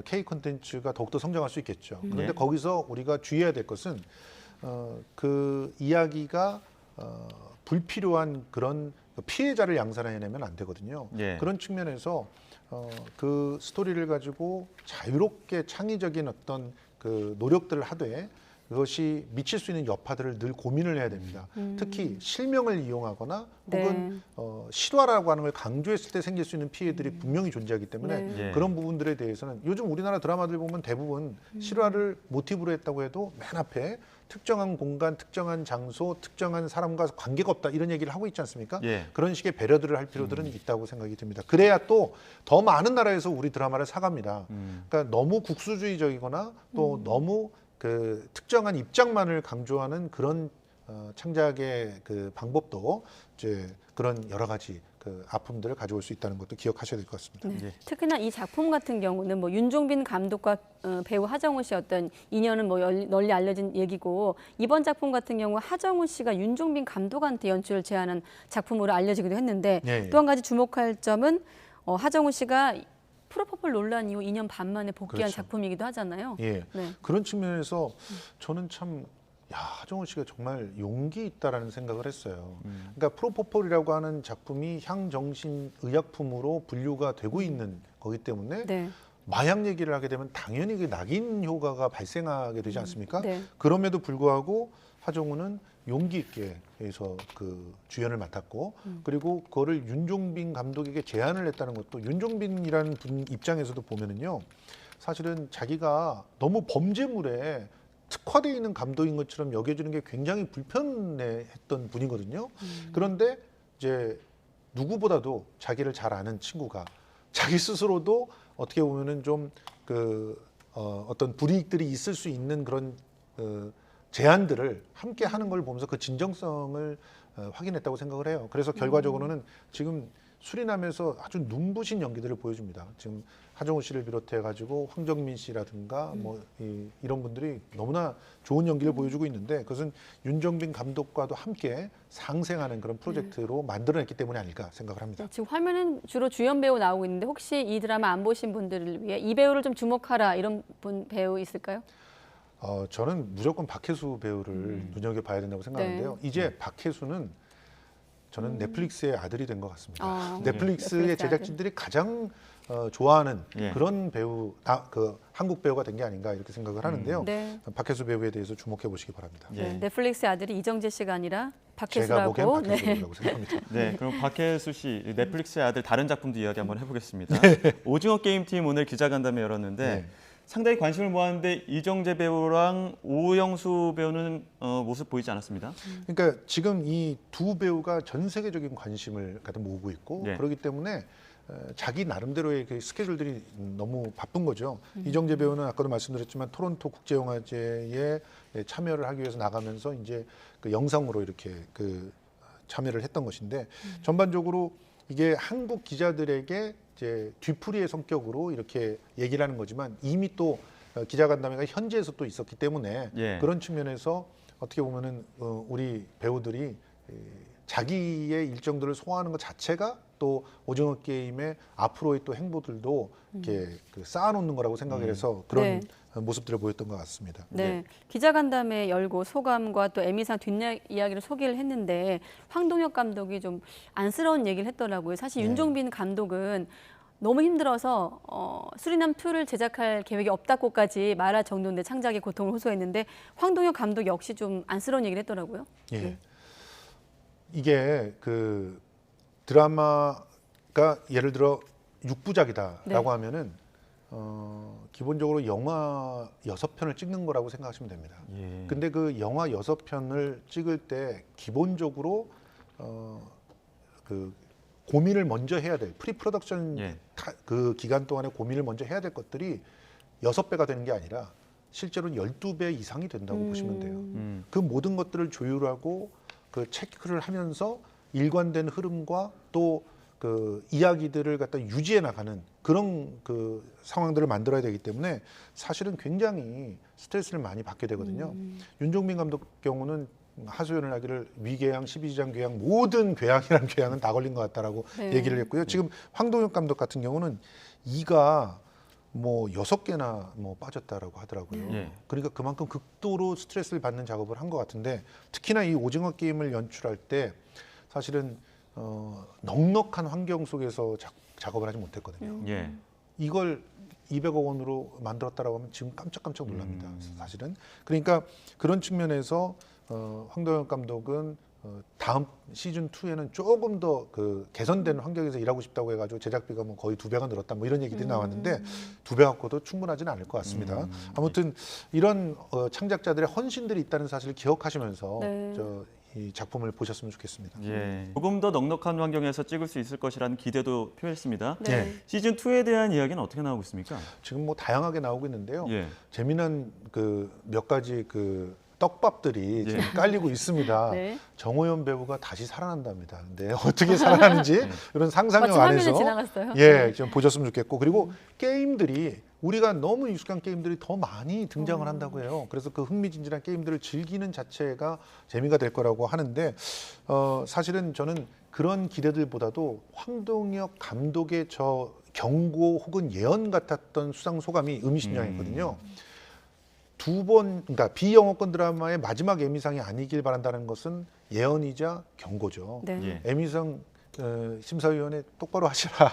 K 콘텐츠가 더욱더 성장할 수 있겠죠. 그런데 거기서 우리가 주의해야 될 것은 그 이야기가 불필요한 그런 피해자를 양산해내면 안 되거든요. 그런 측면에서 그 스토리를 가지고 자유롭게 창의적인 어떤 그 노력들을 하되 그것이 미칠 수 있는 여파들을 늘 고민을 해야 됩니다. 특히 실명을 이용하거나 혹은 실화라고 하는 걸 강조했을 때 생길 수 있는 피해들이 분명히 존재하기 때문에 그런 부분들에 대해서는 요즘 우리나라 드라마들 보면 대부분 실화를 모티브로 했다고 해도 맨 앞에 특정한 공간, 특정한 장소, 특정한 사람과 관계가 없다 이런 얘기를 하고 있지 않습니까? 그런 식의 배려들을 할 필요들은 있다고 생각이 듭니다. 그래야 또 더 많은 나라에서 우리 드라마를 사갑니다. 그러니까 너무 국수주의적이거나 또 너무 그 특정한 입장만을 강조하는 그런 창작의 그 방법도 이제 그런 여러 가지 그 아픔들을 가져올 수 있다는 것도 기억하셔야 될 것 같습니다. 특히나 이 작품 같은 경우는 뭐 윤종빈 감독과 배우 하정우 씨 어떤 인연은 뭐 널리 알려진 얘기고 이번 작품 같은 경우 하정우 씨가 윤종빈 감독한테 연출을 제안한 작품으로 알려지기도 했는데 또 한 가지 주목할 점은 하정우 씨가 프로포폴 논란 이후 2년 반 만에 복귀한 작품이기도 하잖아요. 그런 측면에서 저는 참 야, 하정우 씨가 정말 용기 있다라는 생각을 했어요. 그러니까 프로포폴이라고 하는 작품이 향정신 의약품으로 분류가 되고 있는 거기 때문에 네. 마약 얘기를 하게 되면 당연히 그 낙인 효과가 발생하게 되지 않습니까? 네. 그럼에도 불구하고 하정우는 용기 있게 해서 그 주연을 맡았고 그리고 그거를 윤종빈 감독에게 제안을 했다는 것도 윤종빈이라는 분 입장에서도 보면은요. 사실은 자기가 너무 범죄물에 특화되어 있는 감독인 것처럼 여겨지는 게 굉장히 불편해했던 분이거든요. 그런데 이제 누구보다도 자기를 잘 아는 친구가 자기 스스로도 어떻게 보면은 좀 어떤 불이익들이 있을 수 있는 그런 제안들을 함께 하는 걸 보면서 그 진정성을 확인했다고 생각을 해요. 그래서 결과적으로는 지금 수리남에서 아주 눈부신 연기들을 보여줍니다. 지금 하정우 씨를 비롯해 가지고 황정민 씨라든가 뭐 이런 분들이 너무나 좋은 연기를 보여주고 있는데 그것은 윤정빈 감독과도 함께 상생하는 그런 프로젝트로 만들어냈기 때문이 아닐까 생각을 합니다. 네, 지금 화면은 주로 주연 배우 나오고 있는데 혹시 이 드라마 안 보신 분들을 위해 이 배우를 좀 주목하라 이런 배우 있을까요? 저는 무조건 박혜수 배우를 눈여겨봐야 된다고 생각하는데요. 네. 이제 박혜수는 저는 넷플릭스의 아들이 된 것 같습니다. 네. 넷플릭스의 넷플릭스 제작진들이 가장 좋아하는 예. 그런 배우, 한국 배우가 된 게 아닌가 이렇게 생각을 하는데요. 네. 박혜수 배우에 대해서 주목해 보시기 바랍니다. 예. 네, 넷플릭스의 아들이 이정재 씨가 아니라 제가 보기엔 박혜수라고. 박혜수 배우라고 생각합니다. 네, 그럼 박혜수 씨 넷플릭스의 아들 다른 작품도 이야기 한번 해보겠습니다. 오징어 게임팀 오늘 기자간담회 열었는데 네. 상당히 관심을 모았는데 이정재 배우랑 오영수 배우는 모습 보이지 않았습니다. 그러니까 지금 이 두 배우가 전 세계적인 관심을 갖다 모으고 있고 네. 그렇기 때문에 자기 나름대로의 그 스케줄들이 너무 바쁜 거죠. 이정재 배우는 아까도 말씀드렸지만 토론토 국제영화제에 참여를 하기 위해서 나가면서 이제 그 영상으로 이렇게 참여를 했던 것인데 전반적으로 이게 한국 기자들에게 이제 뒤풀이의 성격으로 이렇게 얘기를 하는 거지만 이미 또 기자간담회가 현지에서 또 있었기 때문에 예. 그런 측면에서 어떻게 보면은 우리 배우들이 자기의 일정들을 소화하는 것 자체가 또 오징어 게임의 앞으로의 또 행보들도 이렇게 쌓아놓는 거라고 생각을 해서 그런 네. 모습들을 보였던 것 같습니다. 네, 기자간담회 열고 소감과 또 에미상 뒷이야기를 소개를 했는데 황동혁 감독이 좀 안쓰러운 얘기를 했더라고요. 사실 네. 윤종빈 감독은 너무 힘들어서 수리남 2를 제작할 계획이 없다고까지 말할 정도인데 창작의 고통을 호소했는데 황동혁 감독 역시 좀 안쓰러운 얘기를 했더라고요. 예. 네. 이게 그 드라마가 예를 들어 6부작이다라고 네. 하면은 기본적으로 영화 6편을 찍는 거라고 생각하시면 됩니다. 예. 근데 그 영화 6편을 찍을 때 기본적으로 그 고민을 먼저 해야 될 프리 프로덕션 예. 그 기간 동안에 고민을 먼저 해야 될 것들이 6배가 되는 게 아니라 실제로는 12배 이상이 된다고 보시면 돼요. 그 모든 것들을 조율하고 그 체크를 하면서 일관된 흐름과 또 그 이야기들을 갖다 유지해 나가는 그런 그 상황들을 만들어야 되기 때문에 사실은 굉장히 스트레스를 많이 받게 되거든요. 윤종빈 감독 경우는 하소연을 하기를 위궤양, 12지장 궤양 모든 궤양이란 궤양은 다 걸린 것 같다라고 네. 얘기를 했고요. 지금 황동혁 감독 같은 경우는 이가 뭐 6개나 뭐 빠졌다라고 하더라고요. 예. 그러니까 그만큼 극도로 스트레스를 받는 작업을 한 것 같은데 특히나 이 오징어 게임을 연출할 때 사실은 넉넉한 환경 속에서 작업을 하지 못했거든요. 예. 이걸 200억 원으로 만들었다라고 하면 지금 깜짝깜짝 놀랍니다. 사실은. 그러니까 그런 측면에서 황동혁 감독은 다음 시즌 2에는 조금 더 그 개선된 환경에서 일하고 싶다고 해가지고 제작비가 뭐 거의 2배가 늘었다 뭐 이런 얘기들이 나왔는데 2배 갖고도 충분하지는 않을 것 같습니다. 아무튼 이런 창작자들의 헌신들이 있다는 사실을 기억하시면서 네. 이 작품을 보셨으면 좋겠습니다. 예. 조금 더 넉넉한 환경에서 찍을 수 있을 것이라는 기대도 표했습니다. 네. 시즌 2에 대한 이야기는 어떻게 나오고 있습니까? 지금 뭐 다양하게 나오고 있는데요. 예. 재미난 그 몇 가지 그 떡밥들이 예. 지금 깔리고 있습니다. 네. 정호연 배우가 다시 살아난답니다. 근데 어떻게 살아나는지 이런 상상력 마침 안에서 화면에 지나갔어요. 예, 좀 보셨으면 좋겠고 그리고 게임들이 우리가 너무 익숙한 게임들이 더 많이 등장을 한다고 해요. 그래서 그 흥미진진한 게임들을 즐기는 자체가 재미가 될 거라고 하는데 사실은 저는 그런 기대들보다도 황동혁 감독의 저 경고 혹은 예언 같았던 수상 소감이 의미심장했거든요. 그러니까 비영어권 드라마의 마지막 에미상이 아니길 바란다는 것은 예언이자 경고죠. 네. 에미상 심사위원회 똑바로 하시라.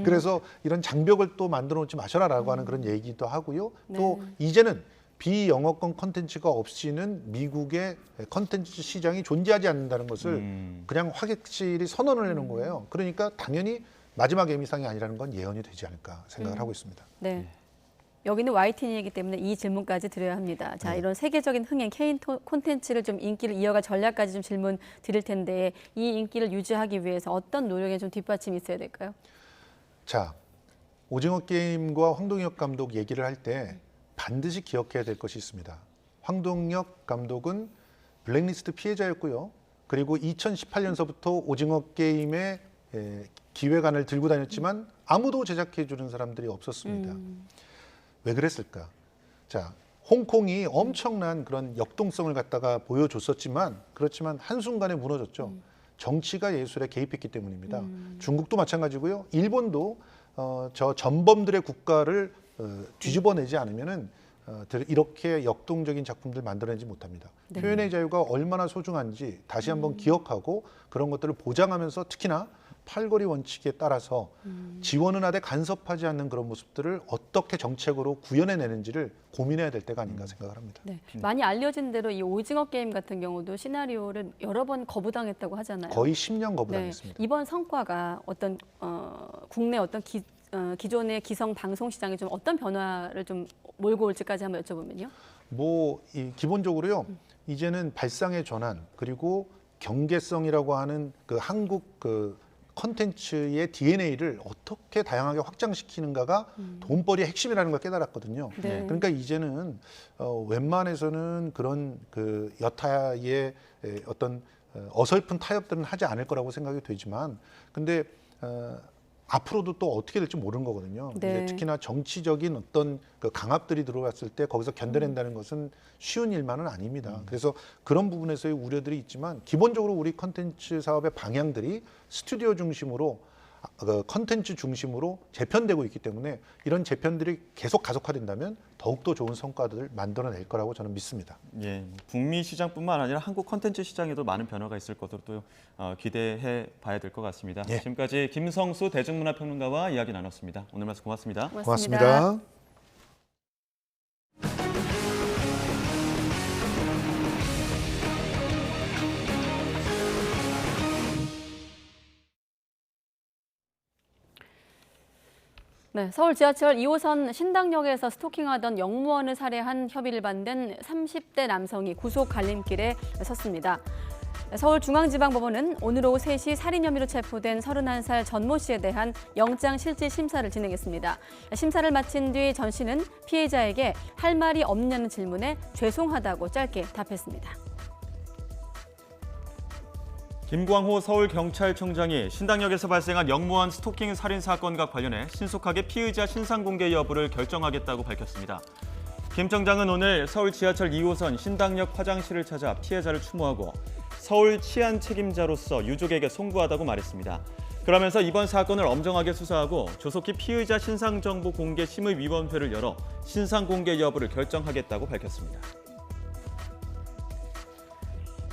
그래서 이런 장벽을 또 만들어 놓지 마셔라라고 하는 그런 얘기도 하고요. 또 이제는 비영어권 컨텐츠가 없이는 미국의 컨텐츠 시장이 존재하지 않는다는 것을 그냥 확실히 선언을 해놓은 거예요. 그러니까 당연히 마지막 에미상이 아니라는 건 예언이 되지 않을까 생각을 하고 있습니다. 네. 여기는 YTN이기 때문에 이 질문까지 드려야 합니다. 자, 이런 세계적인 흥행 K 콘텐츠를 좀 인기를 이어갈 전략까지 좀 질문 드릴 텐데 이 인기를 유지하기 위해서 어떤 노력에 좀 뒷받침이 있어야 될까요? 자, 오징어 게임과 황동혁 감독 얘기를 할 때 반드시 기억해야 될 것이 있습니다. 황동혁 감독은 블랙리스트 피해자였고요. 그리고 2018년서부터 오징어 게임의 기획안을 들고 다녔지만 아무도 제작해 주는 사람들이 없었습니다. 왜 그랬을까? 자, 홍콩이 엄청난 그런 역동성을 갖다가 보여줬었지만 그렇지만 한순간에 무너졌죠. 정치가 예술에 개입했기 때문입니다. 중국도 마찬가지고요. 일본도 저 전범들의 국가를 뒤집어내지 않으면은 이렇게 역동적인 작품들 만들어내지 못합니다. 네. 표현의 자유가 얼마나 소중한지 다시 한번 기억하고 그런 것들을 보장하면서 특히나 팔거리 원칙에 따라서 지원은 하되 간섭하지 않는 그런 모습들을 어떻게 정책으로 구현해내는지를 고민해야 될 때가 아닌가 생각을 합니다. 네. 많이 알려진 대로 이 오징어 게임 같은 경우도 시나리오를 여러 번 거부당했다고 하잖아요. 거의 10년 거부당했습니다. 네. 이번 성과가 어떤 국내 어떤 기존의 기성 방송 시장에 좀 어떤 변화를 좀 몰고 올지까지 한번 여쭤보면요. 기본적으로요. 이제는 발상의 전환 그리고 경계성이라고 하는 그 한국 컨텐츠의 DNA를 어떻게 다양하게 확장시키는가가 돈벌이의 핵심이라는 걸 깨달았거든요. 네. 그러니까 이제는 웬만해서는 그런 여타의 어떤 어설픈 타협들은 하지 않을 거라고 생각이 되지만 근데 앞으로도 또 어떻게 될지 모르는 거거든요. 네. 이제 특히나 정치적인 어떤 강압들이 들어왔을 때 거기서 견뎌낸다는 것은 쉬운 일만은 아닙니다. 그래서 그런 부분에서의 우려들이 있지만 기본적으로 우리 컨텐츠 사업의 방향들이 스튜디오 중심으로 컨텐츠 중심으로 재편되고 있기 때문에 이런 재편들이 계속 가속화된다면 더욱더 좋은 성과들을 만들어낼 거라고 저는 믿습니다. 예, 북미 시장뿐만 아니라 한국 컨텐츠 시장에도 많은 변화가 있을 것으로 또 기대해 봐야 될 것 같습니다. 예. 지금까지 김성수 대중문화평론가와 이야기 나눴습니다. 오늘 말씀 고맙습니다. 고맙습니다. 네, 서울 지하철 2호선 신당역에서 스토킹하던 영무원을 살해한 혐의를 받는 30대 남성이 구속 갈림길에 섰습니다. 서울중앙지방법원은 오늘 오후 3시 살인 혐의로 체포된 31살 전모 씨에 대한 영장 실질 심사를 진행했습니다. 심사를 마친 뒤 전 씨는 피해자에게 할 말이 없냐는 질문에 죄송하다고 짧게 답했습니다. 김광호 서울경찰청장이 신당역에서 발생한 영무원 스토킹 살인 사건과 관련해 신속하게 피의자 신상 공개 여부를 결정하겠다고 밝혔습니다. 김 청장은 오늘 서울 지하철 2호선 신당역 화장실을 찾아 피해자를 추모하고 서울 치안 책임자로서 유족에게 송구하다고 말했습니다. 그러면서 이번 사건을 엄정하게 수사하고 조속히 피의자 신상정보 공개 심의위원회를 열어 신상 공개 여부를 결정하겠다고 밝혔습니다.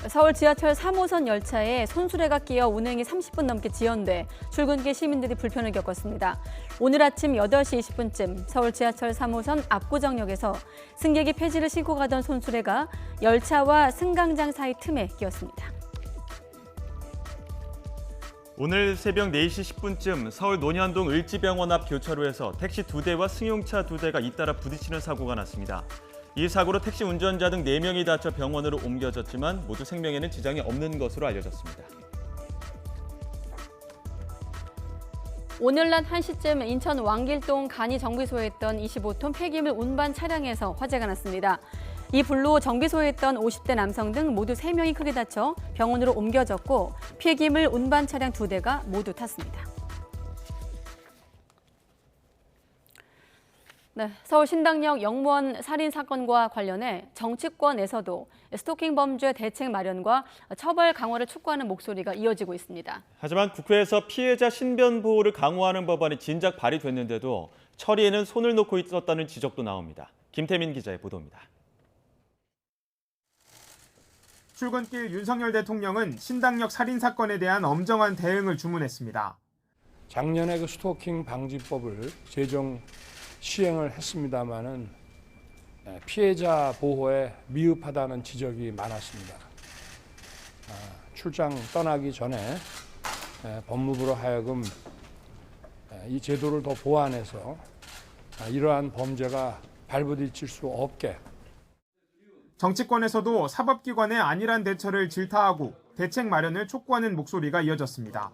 서울 지하철 3호선 열차에 손수레가 끼어 운행이 30분 넘게 지연돼 출근길 시민들이 불편을 겪었습니다. 오늘 아침 8시 20분쯤 서울 지하철 3호선 압구정역에서 승객이 폐지를 싣고 가던 손수레가 열차와 승강장 사이 틈에 끼었습니다. 오늘 새벽 4시 10분쯤 서울 논현동 을지병원 앞 교차로에서 택시 2대와 승용차 2대가 잇따라 부딪히는 사고가 났습니다. 이 사고로 택시 운전자 등 4명이 다쳐 병원으로 옮겨졌지만 모두 생명에는 지장이 없는 것으로 알려졌습니다. 오늘 낮 1시쯤 인천 왕길동 간이 정비소에 있던 25톤 폐기물 운반 차량에서 화재가 났습니다. 이 불로 정비소에 있던 50대 남성 등 모두 3명이 크게 다쳐 병원으로 옮겨졌고 폐기물 운반 차량 2대가 모두 탔습니다. 네, 서울 신당역 영무원 살인 사건과 관련해 정치권에서도 스토킹 범죄 대책 마련과 처벌 강화를 촉구하는 목소리가 이어지고 있습니다. 하지만 국회에서 피해자 신변 보호를 강화하는 법안이 진작 발의됐는데도 처리에는 손을 놓고 있었다는 지적도 나옵니다. 김태민 기자의 보도입니다. 출근길 윤석열 대통령은 신당역 살인 사건에 대한 엄정한 대응을 주문했습니다. 작년에 그 스토킹 방지법을 제정 시행을 했습니다마는 피해자 보호에 미흡하다는 지적이 많았습니다. 출장 떠나기 전에 법무부로 하여금 이 제도를 더 보완해서 이러한 범죄가 발부딪힐 수 없게. 정치권에서도 사법기관의 안일한 대처를 질타하고 대책 마련을 촉구하는 목소리가 이어졌습니다.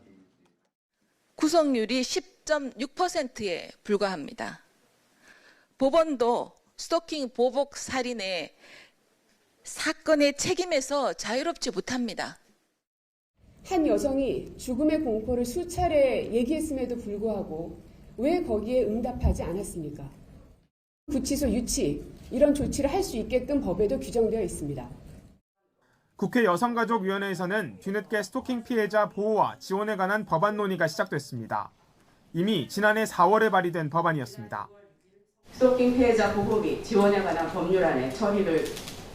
구성률이 10.6%에 불과합니다. 법원도 스토킹 보복 살인의 사건의 책임에서 자유롭지 못합니다. 한 여성이 죽음의 공포를 수차례 얘기했음에도 불구하고 왜 거기에 응답하지 않았습니까? 구치소 유치, 이런 조치를 할 수 있게끔 법에도 규정되어 있습니다. 국회 여성가족위원회에서는 뒤늦게 스토킹 피해자 보호와 지원에 관한 법안 논의가 시작됐습니다. 이미 지난해 4월에 발의된 법안이었습니다. 스토킹 피해자 보호 및 지원에 관한 법률안의 처리를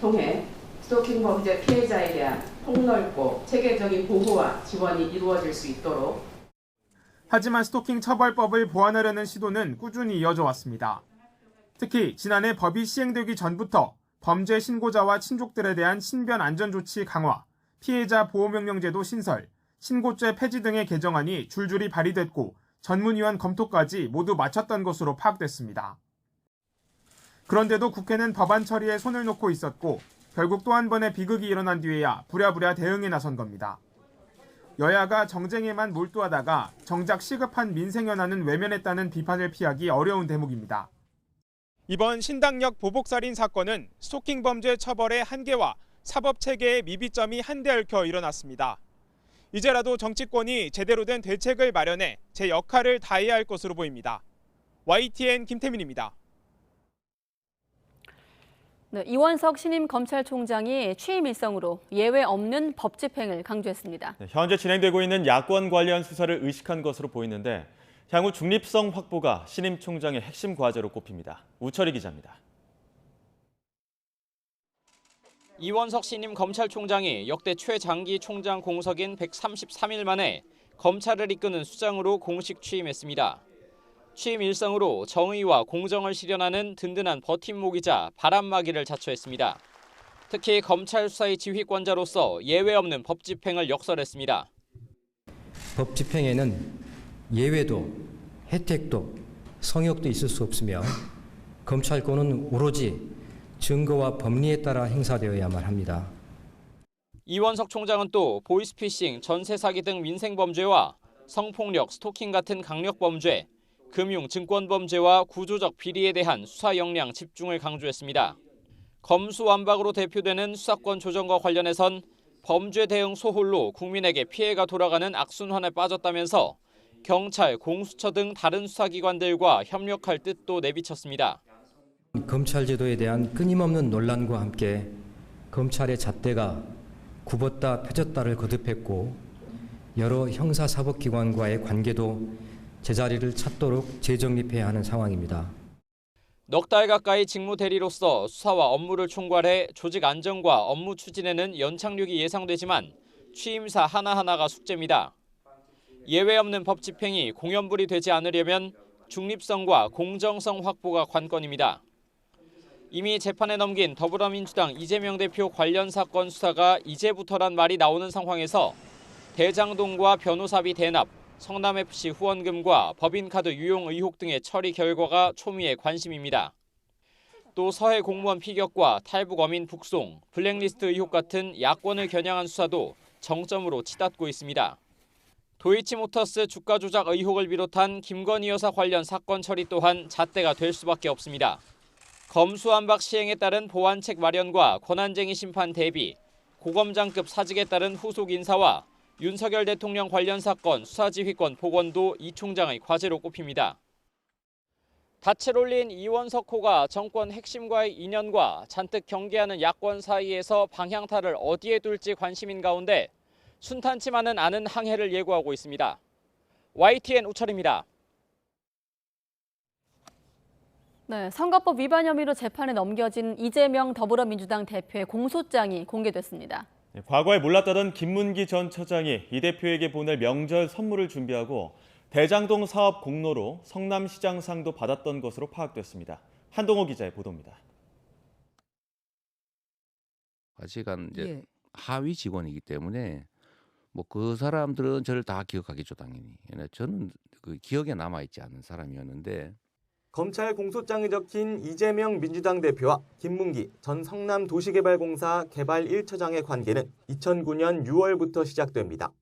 통해 스토킹 범죄 피해자에 대한 폭넓고 체계적인 보호와 지원이 이루어질 수 있도록. 하지만 스토킹 처벌법을 보완하려는 시도는 꾸준히 이어져 왔습니다. 특히 지난해 법이 시행되기 전부터 범죄 신고자와 친족들에 대한 신변 안전조치 강화, 피해자 보호명령제도 신설, 신고죄 폐지 등의 개정안이 줄줄이 발의됐고 전문위원 검토까지 모두 마쳤던 것으로 파악됐습니다. 그런데도 국회는 법안 처리에 손을 놓고 있었고 결국 또 한 번의 비극이 일어난 뒤에야 부랴부랴 대응에 나선 겁니다. 여야가 정쟁에만 몰두하다가 정작 시급한 민생 현안은 외면했다는 비판을 피하기 어려운 대목입니다. 이번 신당역 보복살인 사건은 스토킹 범죄 처벌의 한계와 사법체계의 미비점이 한데 얽혀 일어났습니다. 이제라도 정치권이 제대로 된 대책을 마련해 제 역할을 다해야 할 것으로 보입니다. YTN 김태민입니다. 네, 이원석 신임 검찰총장이 취임 일성으로 예외 없는 법 집행을 강조했습니다. 현재 진행되고 있는 야권 관련 수사를 의식한 것으로 보이는데 향후 중립성 확보가 신임 총장의 핵심 과제로 꼽힙니다. 우철희 기자입니다. 이원석 신임 검찰총장이 역대 최장기 총장 공석인 133일 만에 검찰을 이끄는 수장으로 공식 취임했습니다. 취임 일성으로 정의와 공정을 실현하는 든든한 버팀목이자 바람막이를 자처했습니다. 특히 검찰 수사의 지휘권자로서 예외 없는 법 집행을 역설했습니다. 법 집행에는 예외도 혜택도 성역도 있을 수 없으며 검찰권은 오로지 증거와 법리에 따라 행사되어야만 합니다. 이원석 총장은 또 보이스피싱, 전세 사기 등 민생 범죄와 성폭력, 스토킹 같은 강력 범죄, 금융, 증권 범죄와 구조적 비리에 대한 수사 역량 집중을 강조했습니다. 검수완박으로 대표되는 수사권 조정과 관련해선 범죄 대응 소홀로 국민에게 피해가 돌아가는 악순환에 빠졌다면서 경찰, 공수처 등 다른 수사기관들과 협력할 뜻도 내비쳤습니다. 검찰 제도에 대한 끊임없는 논란과 함께 검찰의 잣대가 굽었다 펴졌다를 거듭했고 여러 형사사법기관과의 관계도 제자리를 찾도록 재정립해야 하는 상황입니다. 넉 달 가까이 직무 대리로서 수사와 업무를 총괄해 조직 안정과 업무 추진에는 연착륙이 예상되지만 취임사 하나하나가 숙제입니다. 예외 없는 법 집행이 공연불이 되지 않으려면 중립성과 공정성 확보가 관건입니다. 이미 재판에 넘긴 더불어민주당 이재명 대표 관련 사건 수사가 이제부터란 말이 나오는 상황에서 대장동과 변호사비 대납, 성남FC 후원금과 법인카드 유용 의혹 등의 처리 결과가 초미의 관심입니다. 또 서해 공무원 피격과 탈북 어민 북송, 블랙리스트 의혹 같은 야권을 겨냥한 수사도 정점으로 치닫고 있습니다. 도이치모터스 주가 조작 의혹을 비롯한 김건희 여사 관련 사건 처리 또한 잣대가 될 수밖에 없습니다. 검수완박 시행에 따른 보완책 마련과 권한쟁의 심판 대비, 고검장급 사직에 따른 후속 인사와 윤석열 대통령 관련 사건 수사지휘권 복원도 이 총장의 과제로 꼽힙니다. 닻을 올린 이원석 호가 정권 핵심과의 인연과 잔뜩 경계하는 야권 사이에서 방향타를 어디에 둘지 관심인 가운데 순탄치만은 않은 항해를 예고하고 있습니다. YTN 우철입니다. 네, 선거법 위반 혐의로 재판에 넘겨진 이재명 더불어민주당 대표의 공소장이 공개됐습니다. 과거에 몰랐다던 김문기 전 처장이 이 대표에게 보낼 명절 선물을 준비하고 대장동 사업 공로로 성남시장상도 받았던 것으로 파악됐습니다. 한동호 기자의 보도입니다. 아직은 이제 하위 직원이기 때문에 뭐 그 사람들은 저를 다 기억하겠죠, 당연히. 저는 그 기억에 남아 있지 않은 사람이었는데. 검찰 공소장에 적힌 이재명 민주당 대표와 김문기 전 성남도시개발공사 개발 1처장의 관계는 2009년 6월부터 시작됩니다.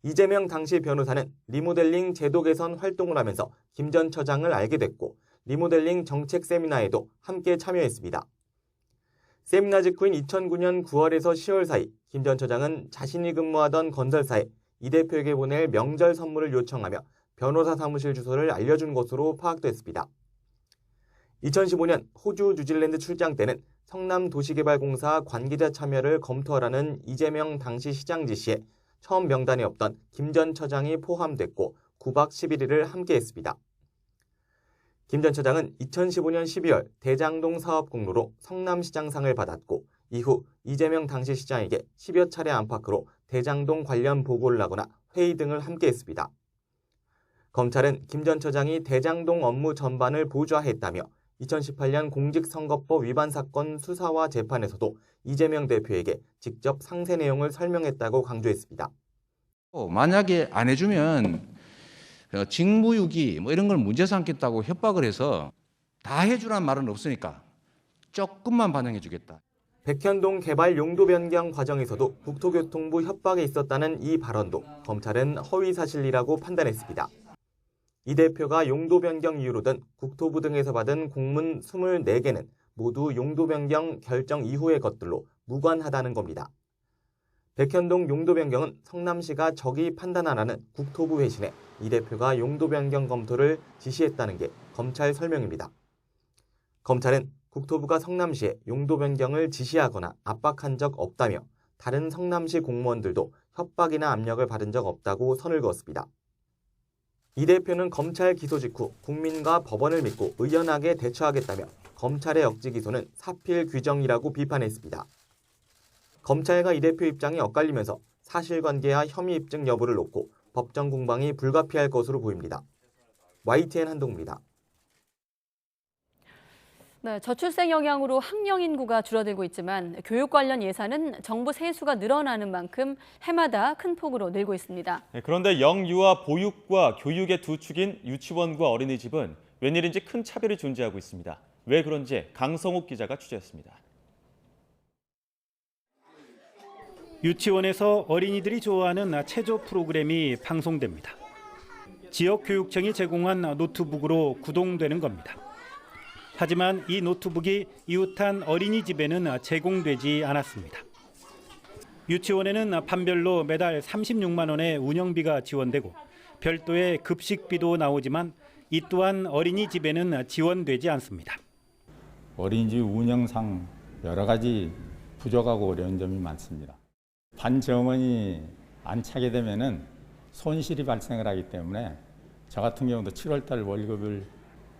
이재명 당시 변호사는 리모델링 제도 개선 활동을 하면서 김 전 처장을 알게 됐고 리모델링 정책 세미나에도 함께 참여했습니다. 세미나 직후인 2009년 9월에서 10월 사이 김 전 처장은 자신이 근무하던 건설사에 이 대표에게 보낼 명절 선물을 요청하며 변호사 사무실 주소를 알려준 것으로 파악됐습니다. 2015년 호주 뉴질랜드 출장 때는 성남도시개발공사 관계자 참여를 검토하라는 이재명 당시 시장 지시에 처음 명단에 없던 김 전 처장이 포함됐고 9박 11일을 함께했습니다. 김 전 처장은 2015년 12월 대장동 사업 공로로 성남시장상을 받았고 이후 이재명 당시 시장에게 10여 차례 안팎으로 대장동 관련 보고를 하거나 회의 등을 함께했습니다. 검찰은 김 전 처장이 대장동 업무 전반을 보좌했다며 2018년 공직선거법 위반 사건 수사와 재판에서도 이재명 대표에게 직접 상세 내용을 설명했다고 강조했습니다. 만약에 안 해주면 직무유기 뭐 이런 걸 문제 삼겠다고 협박을 해서 다 해주란 말은 없으니까 조금만 반영해 주겠다. 백현동 개발 용도 변경 과정에서도 국토교통부 협박에 있었다는 이 발언도 검찰은 허위사실이라고 판단했습니다. 이 대표가 용도 변경 이유로 든 국토부 등에서 받은 공문 24개는 모두 용도 변경 결정 이후의 것들로 무관하다는 겁니다. 백현동 용도 변경은 성남시가 적이 판단하라는 국토부 회신에 이 대표가 용도 변경 검토를 지시했다는 게 검찰 설명입니다. 검찰은 국토부가 성남시에 용도 변경을 지시하거나 압박한 적 없다며 다른 성남시 공무원들도 협박이나 압력을 받은 적 없다고 선을 그었습니다. 이 대표는 검찰 기소 직후 국민과 법원을 믿고 의연하게 대처하겠다며 검찰의 억지 기소는 사필 규정이라고 비판했습니다. 검찰과 이 대표 입장이 엇갈리면서 사실관계와 혐의 입증 여부를 놓고 법정 공방이 불가피할 것으로 보입니다. YTN 한동우입니다. 네, 저출생 영향으로 학령 인구가 줄어들고 있지만 교육 관련 예산은 정부 세수가 늘어나는 만큼 해마다 큰 폭으로 늘고 있습니다. 네, 그런데 영유아 보육과 교육의 두 축인 유치원과 어린이집은 웬일인지 큰 차별이 존재하고 있습니다. 왜 그런지 강성욱 기자가 취재했습니다. 유치원에서 어린이들이 좋아하는 체조 프로그램이 방송됩니다. 지역교육청이 제공한 노트북으로 구동되는 겁니다. 하지만 이 노트북이 이웃한 어린이집에는 제공되지 않았습니다. 유치원에는 반별로 매달 36만 원의 운영비가 지원되고 별도의 급식비도 나오지만 이 또한 어린이집에는 지원되지 않습니다. 어린이집 운영상 여러 가지 부족하고 어려운 점이 많습니다. 반정원이 안 차게 되면은 손실이 발생을 하기 때문에 저 같은 경우도 7월 달 월급을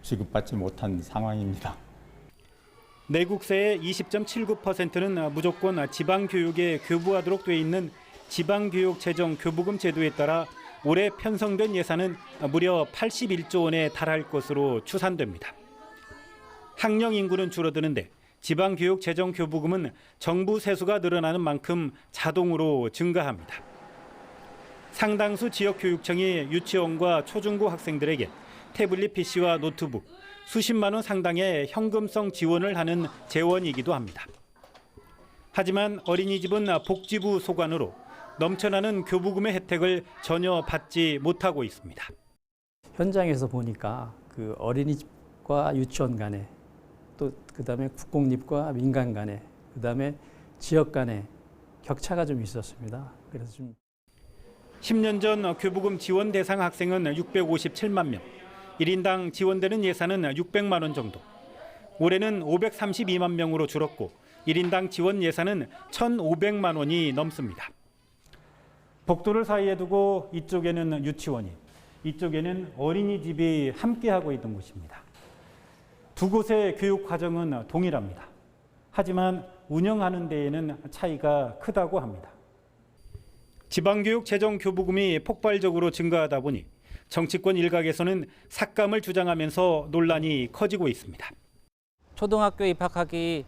지급받지 못한 상황입니다. 내국세의 20.79%는 무조건 지방교육에 교부하도록 돼 있는 지방교육재정교부금 제도에 따라 올해 편성된 예산은 무려 81조 원에 달할 것으로 추산됩니다. 학령 인구는 줄어드는데 지방교육재정교부금은 정부 세수가 늘어나는 만큼 자동으로 증가합니다. 상당수 지역교육청이 유치원과 초중고 학생들에게 태블릿 PC와 노트북, 수십만 원 상당의 현금성 지원을 하는 재원이기도 합니다. 하지만 어린이집은 복지부 소관으로 넘쳐나는 교부금의 혜택을 전혀 받지 못하고 있습니다. 현장에서 보니까 그 어린이집과 유치원 간에 또 그다음에 국공립과 민간 간에 그다음에 지역 간에 격차가 좀 있었습니다. 그래서 좀 10년 전 교부금 지원 대상 학생은 657만 명. 1인당 지원되는 예산은 600만 원 정도. 올해는 532만 명으로 줄었고 1인당 지원 예산은 1,500만 원이 넘습니다. 복도를 사이에 두고 이쪽에는 유치원이, 이쪽에는 어린이집이 함께하고 있던 곳입니다. 두 곳의 교육 과정은 동일합니다. 하지만 운영하는 데에는 차이가 크다고 합니다. 지방교육 재정 교부금이 폭발적으로 증가하다 보니 정치권 일각에서는 삭감을 주장하면서 논란이 커지고 있습니다. 초등학교 입학하기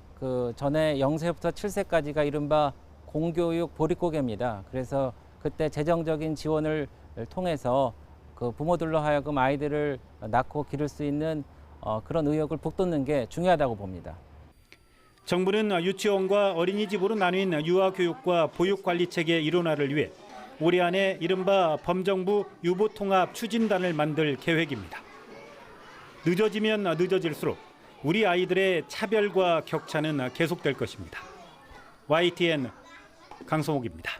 전에 0세부터 7세까지가 이른바 공교육 보릿고개입니다. 그래서 그때 재정적인 지원을 통해서 부모들로 하여금 아이들을 낳고 기를 수 있는 그런 의욕을 북돋는 게 중요하다고 봅니다. 정부는 유치원과 어린이집으로 나뉜 유아교육과 보육관리체계 일원화를 위해 올해 안에 이른바 범정부 유보통합 추진단을 만들 계획입니다. 늦어지면 늦어질수록 우리 아이들의 차별과 격차는 계속될 것입니다. YTN 강성옥입니다.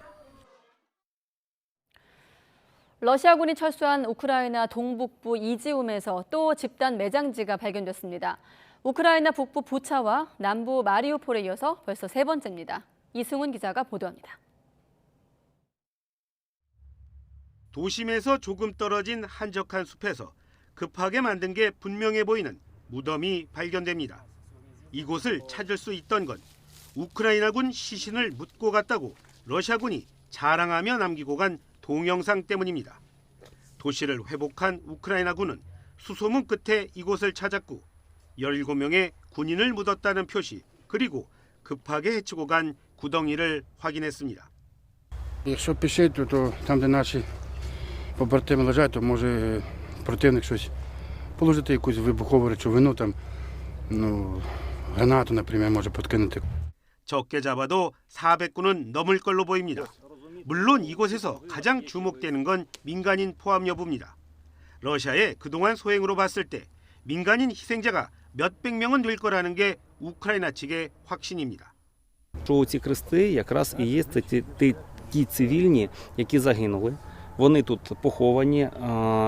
러시아군이 철수한 우크라이나 동북부 이지움에서 또 집단 매장지가 발견됐습니다. 우크라이나 북부 부차와 남부 마리우폴에 이어서 벌써 세 번째입니다. 이승훈 기자가 보도합니다. 도심에서 조금 떨어진 한적한 숲에서 급하게 만든 게 분명해 보이는 무덤이 발견됩니다. 이곳을 찾을 수 있던 건 우크라이나군 시신을 묻고 갔다고 러시아군이 자랑하며 남기고 간 동영상 때문입니다. 도시를 회복한 우크라이나군은 수소문 끝에 이곳을 찾았고 17명의 군인을 묻었다는 표시 그리고 급하게 헤치고 간 구덩이를 확인했습니다. Якщо пішити, то там, де наші побратими лежать, то може противник щось положити якусь вибухову речовину, там, гранату, наприклад, може подкинути. 적게 잡아도 400군은 넘을 걸로 보입니다. 물론 이곳에서 가장 주목되는 건 민간인 포함 여부입니다. 러시아의 그동안 소행으로 봤을 때 민간인 희생자가 몇백 명은 될 거라는 게 우크라이나 측의 확신입니다. Що ці хрести якраз і є ті цивільні, які загинули. Вони тут поховані.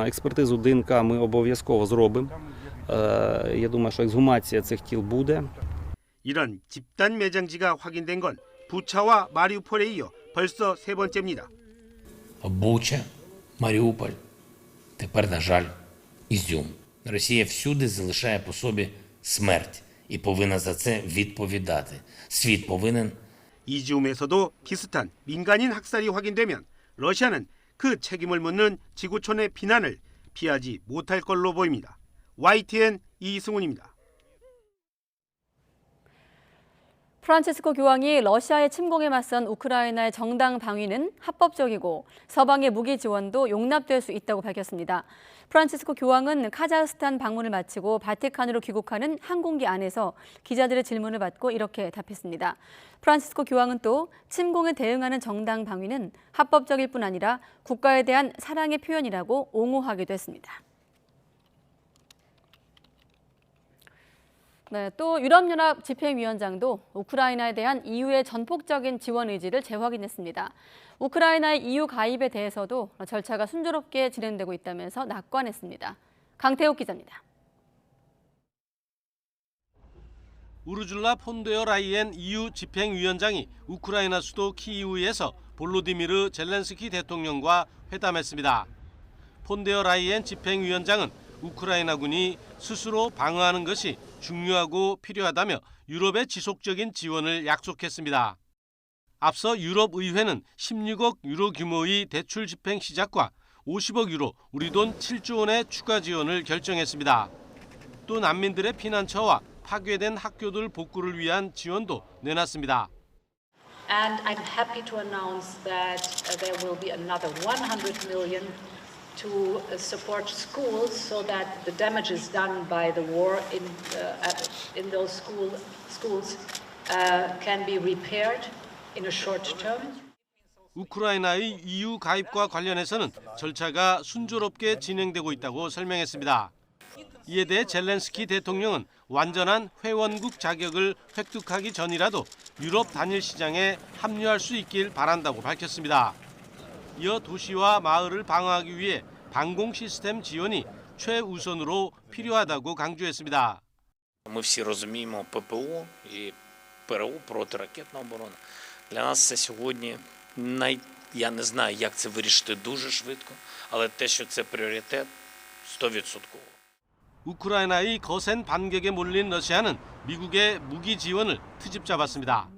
Експертизу ДНК ми обов'язково зробимо. Я думаю, що ексгумація цих тіл буде. 이런 집단 매장지가 확인된 건 부차와 마리우폴에 이어 벌써 세 번째입니다. Буча, Маріуполь, тепер, на жаль, Ізюм. Росія всюди залишає по собі смерть і повинна за це відповідати. Світ повинен. 이지움에서도 비슷한 민간인 학살이 확인되면 러시아는 그 책임을 묻는 지구촌의 비난을 피하지 못할 걸로 보입니다. YTN 이승훈입니다. 프란치스코 교황이 러시아의 침공에 맞선 우크라이나의 정당 방위는 합법적이고 서방의 무기 지원도 용납될 수 있다고 밝혔습니다. 프란치스코 교황은 카자흐스탄 방문을 마치고 바티칸으로 귀국하는 항공기 안에서 기자들의 질문을 받고 이렇게 답했습니다. 프란치스코 교황은 또 침공에 대응하는 정당 방위는 합법적일 뿐 아니라 국가에 대한 사랑의 표현이라고 옹호하기도 했습니다. 네, 또 유럽연합 집행위원장도 우크라이나에 대한 EU의 전폭적인 지원 의지를 재확인했습니다. 우크라이나의 EU 가입에 대해서도 절차가 순조롭게 진행되고 있다면서 낙관했습니다. 강태욱 기자입니다. 우르줄라 폰데어 라이엔 EU 집행위원장이 우크라이나 수도 키이우에서 볼로디미르 젤렌스키 대통령과 회담했습니다. 폰데어 라이엔 집행위원장은 우크라이나군이 스스로 방어하는 것이 중요하고 필요하다며 유럽의 지속적인 지원을 약속했습니다. 앞서 유럽의회는 16억 유로 규모의 대출 집행 시작과 50억 유로, 우리 돈 7조 원의 추가 지원을 결정했습니다. 또 난민들의 피난처와 파괴된 학교들 복구를 위한 지원도 내놨습니다. And I'm happy to announce that there will be another 100 million to support schools so that the damages done by the war in those schools can be repaired in a short term. 우크라이나의 EU 가입과 관련해서는 절차가 순조롭게 진행되고 있다고 설명했습니다. 이에 대해 젤렌스키 대통령은 완전한 회원국 자격을 획득하기 전이라도 유럽 단일 시장에 합류할 수 있길 바란다고 밝혔습니다. 이어 도시와 마을을 방어하기 위해 방공 시스템 지원이 최우선으로 필요하다고 강조했습니다. Ми всі розуміємо ППО і ПРО, протиракетна оборона. Для нас це сьогодні я не знаю, як це вирішити дуже швидко, але те, що це пріоритет, 100%. 우크라이나의 거센 반격에 몰린 러시아는 미국의 무기 지원을 트집 잡았습니다.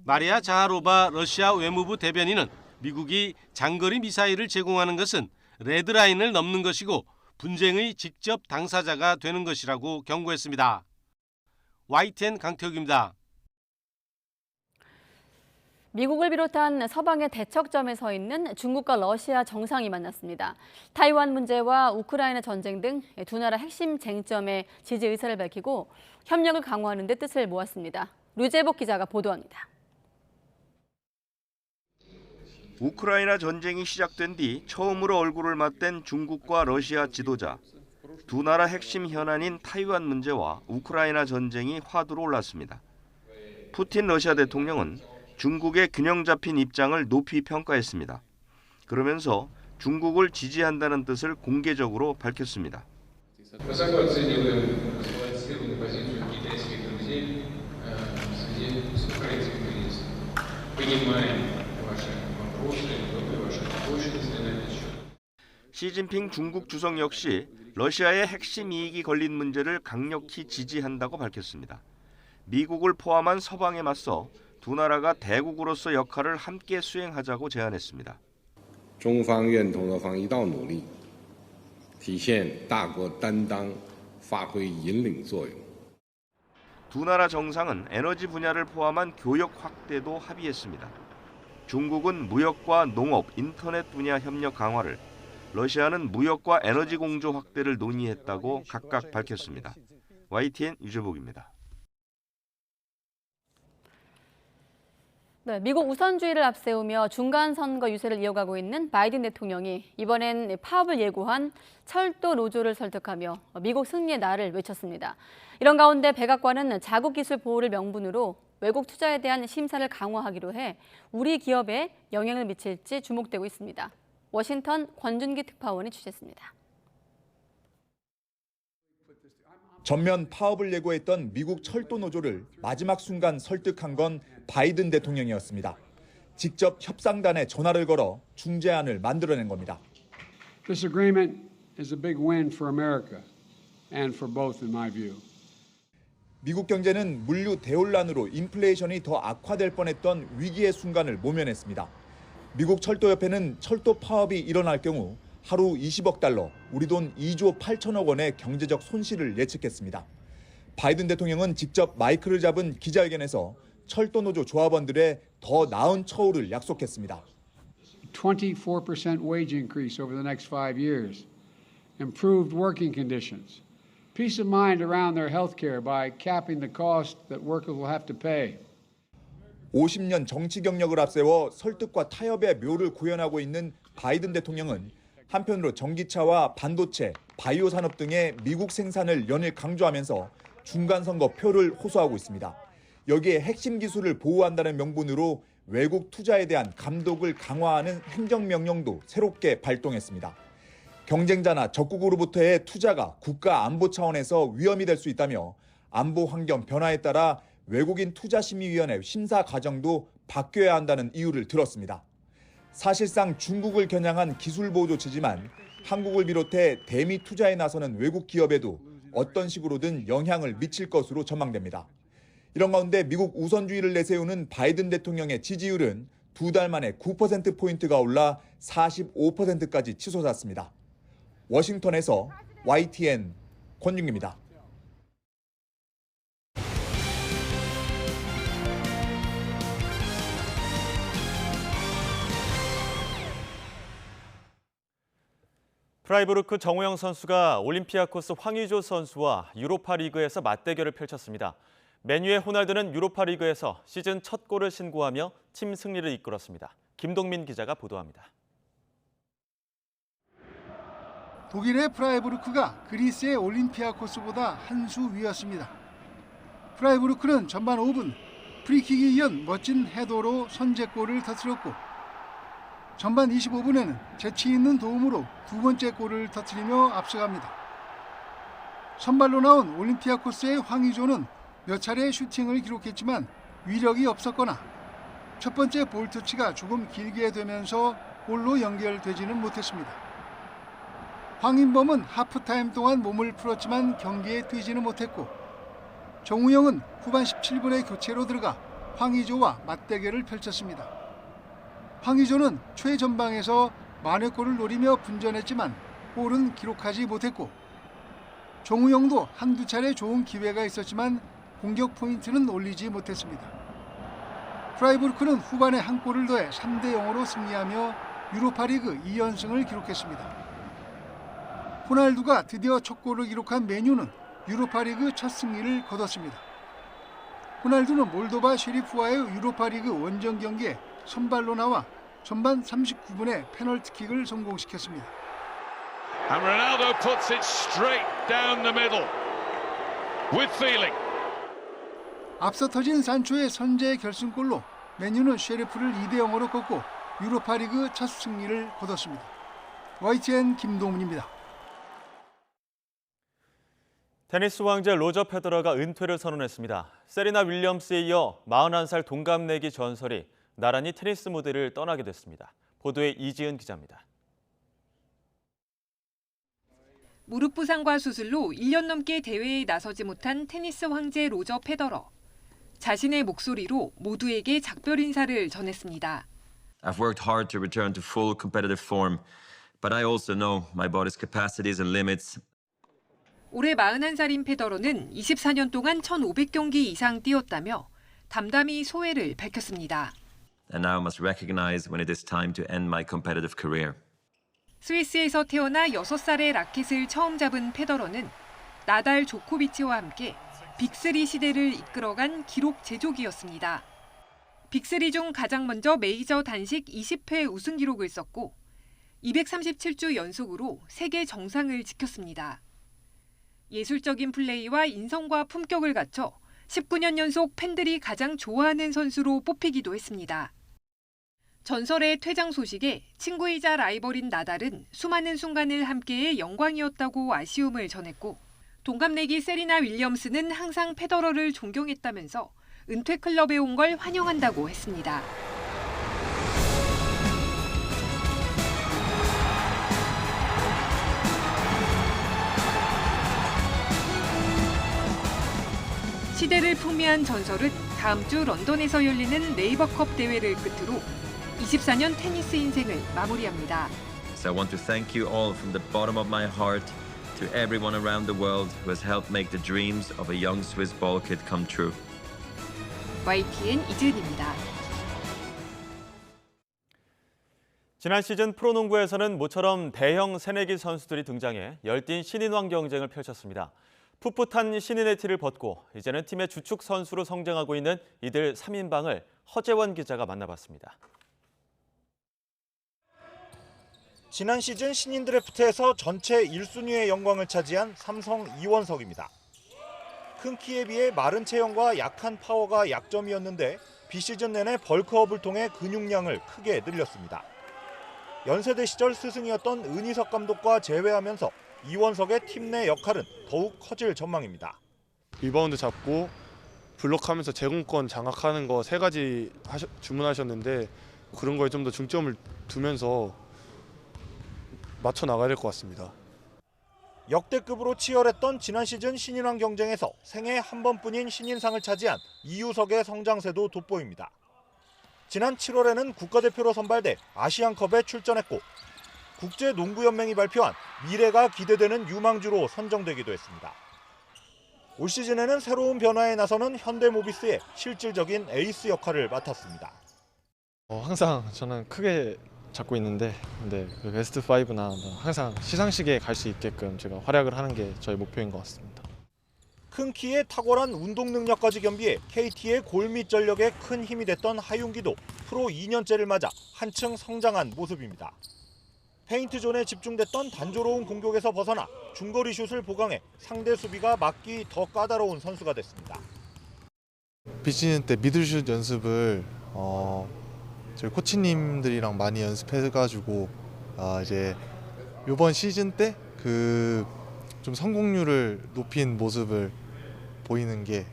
마리아 자하로바 러시아 외무부 대변인은 미국이 장거리 미사일을 제공하는 것은 레드라인을 넘는 것이고 분쟁의 직접 당사자가 되는 것이라고 경고했습니다. YTN 강태욱입니다. 미국을 비롯한 서방의 대척점에 서 있는 중국과 러시아 정상이 만났습니다. 타이완 문제와 우크라이나 전쟁 등 두 나라 핵심 쟁점에 지지 의사를 밝히고 협력을 강화하는 데 뜻을 모았습니다. 류재복 기자가 보도합니다. 우크라이나 전쟁이 시작된 뒤 처음으로 얼굴을 맞댄 중국과 러시아 지도자. 두 나라 핵심 현안인 타이완 문제와 우크라이나 전쟁이 화두로 올랐습니다. 푸틴 러시아 대통령은 중국의 균형 잡힌 입장을 높이 평가했습니다. 그러면서 중국을 지지한다는 뜻을 공개적으로 밝혔습니다. 시진핑 중국 주석 역시 러시아의 핵심 이익이 걸린 문제를 강력히 지지한다고 밝혔습니다. 미국을 포함한 서방에 맞서 두 나라가 대국으로서 역할을 함께 수행하자고 제안했습니다. 中方愿同俄方一道努力，体现大国担当，发挥引领作用。 두 나라 정상은 에너지 분야를 포함한 교역 확대도 합의했습니다. 중국은 무역과 농업, 인터넷 분야 협력 강화를, 러시아는 무역과 에너지 공조 확대를 논의했다고 각각 밝혔습니다. YTN 유재복입니다. 네, 미국 우선주의를 앞세우며 중간 선거 유세를 이어가고 있는 바이든 대통령이 이번엔 파업을 예고한 철도 노조를 설득하며 미국 승리의 날을 외쳤습니다. 이런 가운데 백악관은 자국 기술 보호를 명분으로 외국 투자에 대한 심사를 강화하기로 해 우리 기업에 영향을 미칠지 주목되고 있습니다. 워싱턴 권준기 특파원이 취재했습니다. 전면 파업을 예고했던 미국 철도 노조를 마지막 순간 설득한 건 바이든 대통령이었습니다. 직접 협상단에 전화를 걸어 중재안을 만들어낸 겁니다. This agreement is a big win for America and for both in my view. 미국 경제는 물류 대혼란으로 인플레이션이 더 악화될 뻔했던 위기의 순간을 모면했습니다. 미국 철도협회는 철도 파업이 일어날 경우 하루 20억 달러, 우리 돈 2조 8천억 원의 경제적 손실을 예측했습니다. 바이든 대통령은 직접 마이크를 잡은 기자회견에서 철도 노조 조합원들의 더 나은 처우를 약속했습니다. 24% wage increase over the next 5 years, improved working conditions, peace of mind around their health care by capping the cost that workers will have to pay. 50년 정치 경력을 앞세워 설득과 타협의 묘를 구현하고 있는 바이든 대통령은 한편으로 전기차와 반도체, 바이오 산업 등의 미국 생산을 연일 강조하면서 중간선거 표를 호소하고 있습니다. 여기에 핵심 기술을 보호한다는 명분으로 외국 투자에 대한 감독을 강화하는 행정명령도 새롭게 발동했습니다. 경쟁자나 적국으로부터의 투자가 국가 안보 차원에서 위험이 될 수 있다며 안보 환경 변화에 따라 외국인 투자심의위원회 심사 과정도 바뀌어야 한다는 이유를 들었습니다. 사실상 중국을 겨냥한 기술보호 조치지만 한국을 비롯해 대미 투자에 나서는 외국 기업에도 어떤 식으로든 영향을 미칠 것으로 전망됩니다. 이런 가운데 미국 우선주의를 내세우는 바이든 대통령의 지지율은 2달 만에 9%포인트가 올라 45%까지 치솟았습니다. 워싱턴에서 YTN 권준기입니다. 프라이부르크 정우영 선수가 올림피아코스 황의조 선수와 유로파 리그에서 맞대결을 펼쳤습니다. 맨유의 호날두는 유로파 리그에서 시즌 첫 골을 신고하며 팀 승리를 이끌었습니다. 김동민 기자가 보도합니다. 독일의 프라이부르크가 그리스의 올림피아코스보다 한 수 위였습니다. 프라이부르크는 전반 5분 프리킥에 이은 멋진 헤더로 선제골을 터뜨렸고 전반 25분에는 재치 있는 도움으로 두 번째 골을 터뜨리며 앞서갑니다. 선발로 나온 올림피아코스의 황의조는 몇 차례 슈팅을 기록했지만 위력이 없었거나 첫 번째 볼 터치가 조금 길게 되면서 골로 연결되지는 못했습니다. 황인범은 하프타임 동안 몸을 풀었지만 경기에 뛰지는 못했고 정우영은 후반 17분에 교체로 들어가 황의조와 맞대결을 펼쳤습니다. 황의조는 최전방에서 만회골을 노리며 분전했지만 골은 기록하지 못했고 정우영도 한두 차례 좋은 기회가 있었지만 공격 포인트는 올리지 못했습니다. 프라이부르크는 후반에 한 골을 더해 3대 0으로 승리하며 유로파리그 2연승을 기록했습니다. 호날두가 드디어 첫 골을 기록한 맨유는 유로파리그 첫 승리를 거뒀습니다. 호날두는 몰도바 쉐리프와의 유로파리그 원정 경기에 선발로 나와 전반 39분에 페널티킥을 성공시켰습니다. And Ronaldo puts it straight down the middle with feeling. 앞서 터진 산초의 선제 결승골로 맨유는 쉐리프를 2대 0으로 꺾고 유로파리그 첫 승리를 거뒀습니다. YTN 김동문입니다. 테니스 왕자 로저 페더러가 은퇴를 선언했습니다. 세리나 윌리엄스에 이어 41살 동갑내기 전설이 나란히 테니스 무대를 떠나게 됐습니다. 보도에 이지은 기자입니다. 무릎 부상과 수술로 1년 넘게 대회에 나서지 못한 테니스 황제 로저 페더러. 자신의 목소리로 모두에게 작별 인사를 전했습니다. I've worked hard to return to full competitive form, but I also know my body's capacities and limits. 올해 41살인 페더러는 24년 동안 1,500경기 이상 뛰었다며 담담히 소회를 밝혔습니다. And now I must recognize when it is time to end my competitive career. 스위스에서 태어나 6살에 라켓을 처음 잡은 페더러는 나달 조코비치와 함께 빅3 시대를 이끌어간 기록 제조기였습니다. 빅3 중 가장 먼저 메이저 단식 20회 우승 기록을 썼고 237주 연속으로 세계 정상을 지켰습니다. 예술적인 플레이와 인성과 품격을 갖춰 19년 연속 팬들이 가장 좋아하는 선수로 뽑히기도 했습니다. 전설의 퇴장 소식에 친구이자 라이벌인 나달은 수많은 순간을 함께해 영광이었다고 아쉬움을 전했고 동갑내기 세리나 윌리엄스는 항상 페더러를 존경했다면서 은퇴 클럽에 온 걸 환영한다고 했습니다. 시대를 풍미한 전설은 다음 주 런던에서 열리는 네이버컵 대회를 끝으로 24년 테니스 인생을 마무리합니다. So I want to thank you all from the bottom of my heart to everyone around the world who has helped make the dreams of a young Swiss ball kid come true. YTN 이지은입니다. 지난 시즌 프로농구에서는 모처럼 대형 새내기 선수들이 등장해 열띤 신인왕 경쟁을 펼쳤습니다. 풋풋한 신인의 티를 벗고 이제는 팀의 주축 선수로 성장하고 있는 이들 3인방을 허재원 기자가 만나봤습니다. 지난 시즌 신인 드래프트에서 전체 1순위의 영광을 차지한 삼성 이원석입니다. 큰 키에 비해 마른 체형과 약한 파워가 약점이었는데 비시즌 내내 벌크업을 통해 근육량을 크게 늘렸습니다. 연세대 시절 스승이었던 은희석 감독과 재회하면서 이원석의 팀 내 역할은 더욱 커질 전망입니다. 리바운드 잡고 블록하면서 제공권 장악하는 거 3가지 주문하셨는데 그런 거에 좀 더 중점을 두면서 맞춰 나가야 될 것 같습니다. 역대급으로 치열했던 지난 시즌 신인왕 경쟁에서 생애 한 번뿐인 신인상을 차지한 이유석의 성장세도 돋보입니다. 지난 7월에는 국가대표로 선발돼 아시안컵에 출전했고 국제농구연맹이 발표한 미래가 기대되는 유망주로 선정되기도 했습니다. 올 시즌에는 새로운 변화에 나서는 현대모비스의 실질적인 에이스 역할을 맡았습니다. 항상 저는 크게 잡고 있는데 그 베스트 5나 항상 시상식에 갈 수 있게끔 제가 활약을 하는 게 저희 목표인 것 같습니다. 큰 키에 탁월한 운동 능력까지 겸비해 KT의 골밑 전력에 큰 힘이 됐던 하윤기도 프로 2년째를 맞아 한층 성장한 모습입니다. 페인트존에 집중됐던 단조로운 공격에서 벗어나 중거리 슛을 보강해 상대 수비가 막기 더 까다로운 선수가 됐습니다. 비시즌 때 미들슛 연습을 저희 코치님들이랑 많이 연습해가지고 이제 이번 시즌 때 그 좀 성공률을 높인 모습을 보이는 게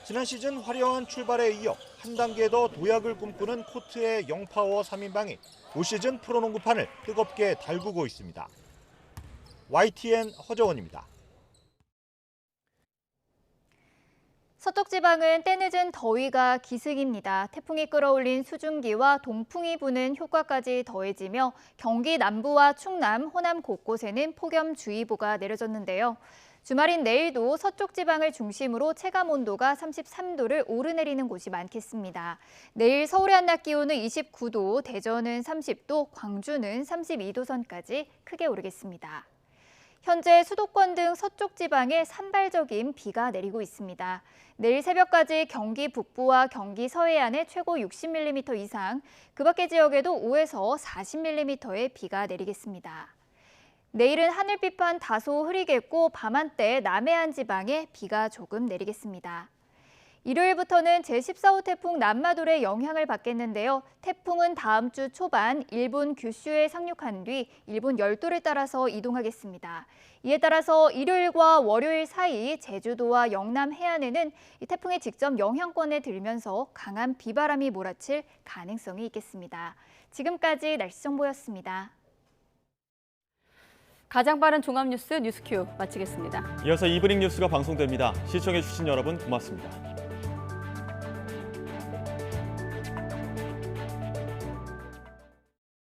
지난 시즌 화려한 출발에 이어 한 단계 더 도약을 꿈꾸는 코트의 영파워 3인방이 올 시즌 프로농구판을 뜨겁게 달구고 있습니다. YTN 허재원입니다. 서쪽 지방은 때늦은 더위가 기승입니다. 태풍이 끌어올린 수증기와 동풍이 부는 효과까지 더해지며 경기 남부와 충남, 호남 곳곳에는 폭염주의보가 내려졌는데요. 주말인 내일도 서쪽 지방을 중심으로 체감 온도가 33도를 오르내리는 곳이 많겠습니다. 내일 서울의 한낮 기온은 29도, 대전은 30도, 광주는 32도 선까지 크게 오르겠습니다. 현재 수도권 등 서쪽 지방에 산발적인 비가 내리고 있습니다. 내일 새벽까지 경기 북부와 경기 서해안에 최고 60mm 이상, 그 밖의 지역에도 5에서 40mm의 비가 내리겠습니다. 내일은 하늘 비판 다소 흐리겠고 밤한때 남해안 지방에 비가 조금 내리겠습니다. 일요일부터는 제14호 태풍 남마돌의 영향을 받겠는데요. 태풍은 다음 주 초반 일본 규슈에 상륙한 뒤 일본 열도를 따라서 이동하겠습니다. 이에 따라서 일요일과 월요일 사이 제주도와 영남 해안에는 이 태풍이 직접 영향권에 들면서 강한 비바람이 몰아칠 가능성이 있겠습니다. 지금까지 날씨 정보였습니다. 가장 빠른 종합 뉴스 뉴스큐 마치겠습니다. 이어서 이브닝 뉴스가 방송됩니다. 시청해주신 여러분 고맙습니다.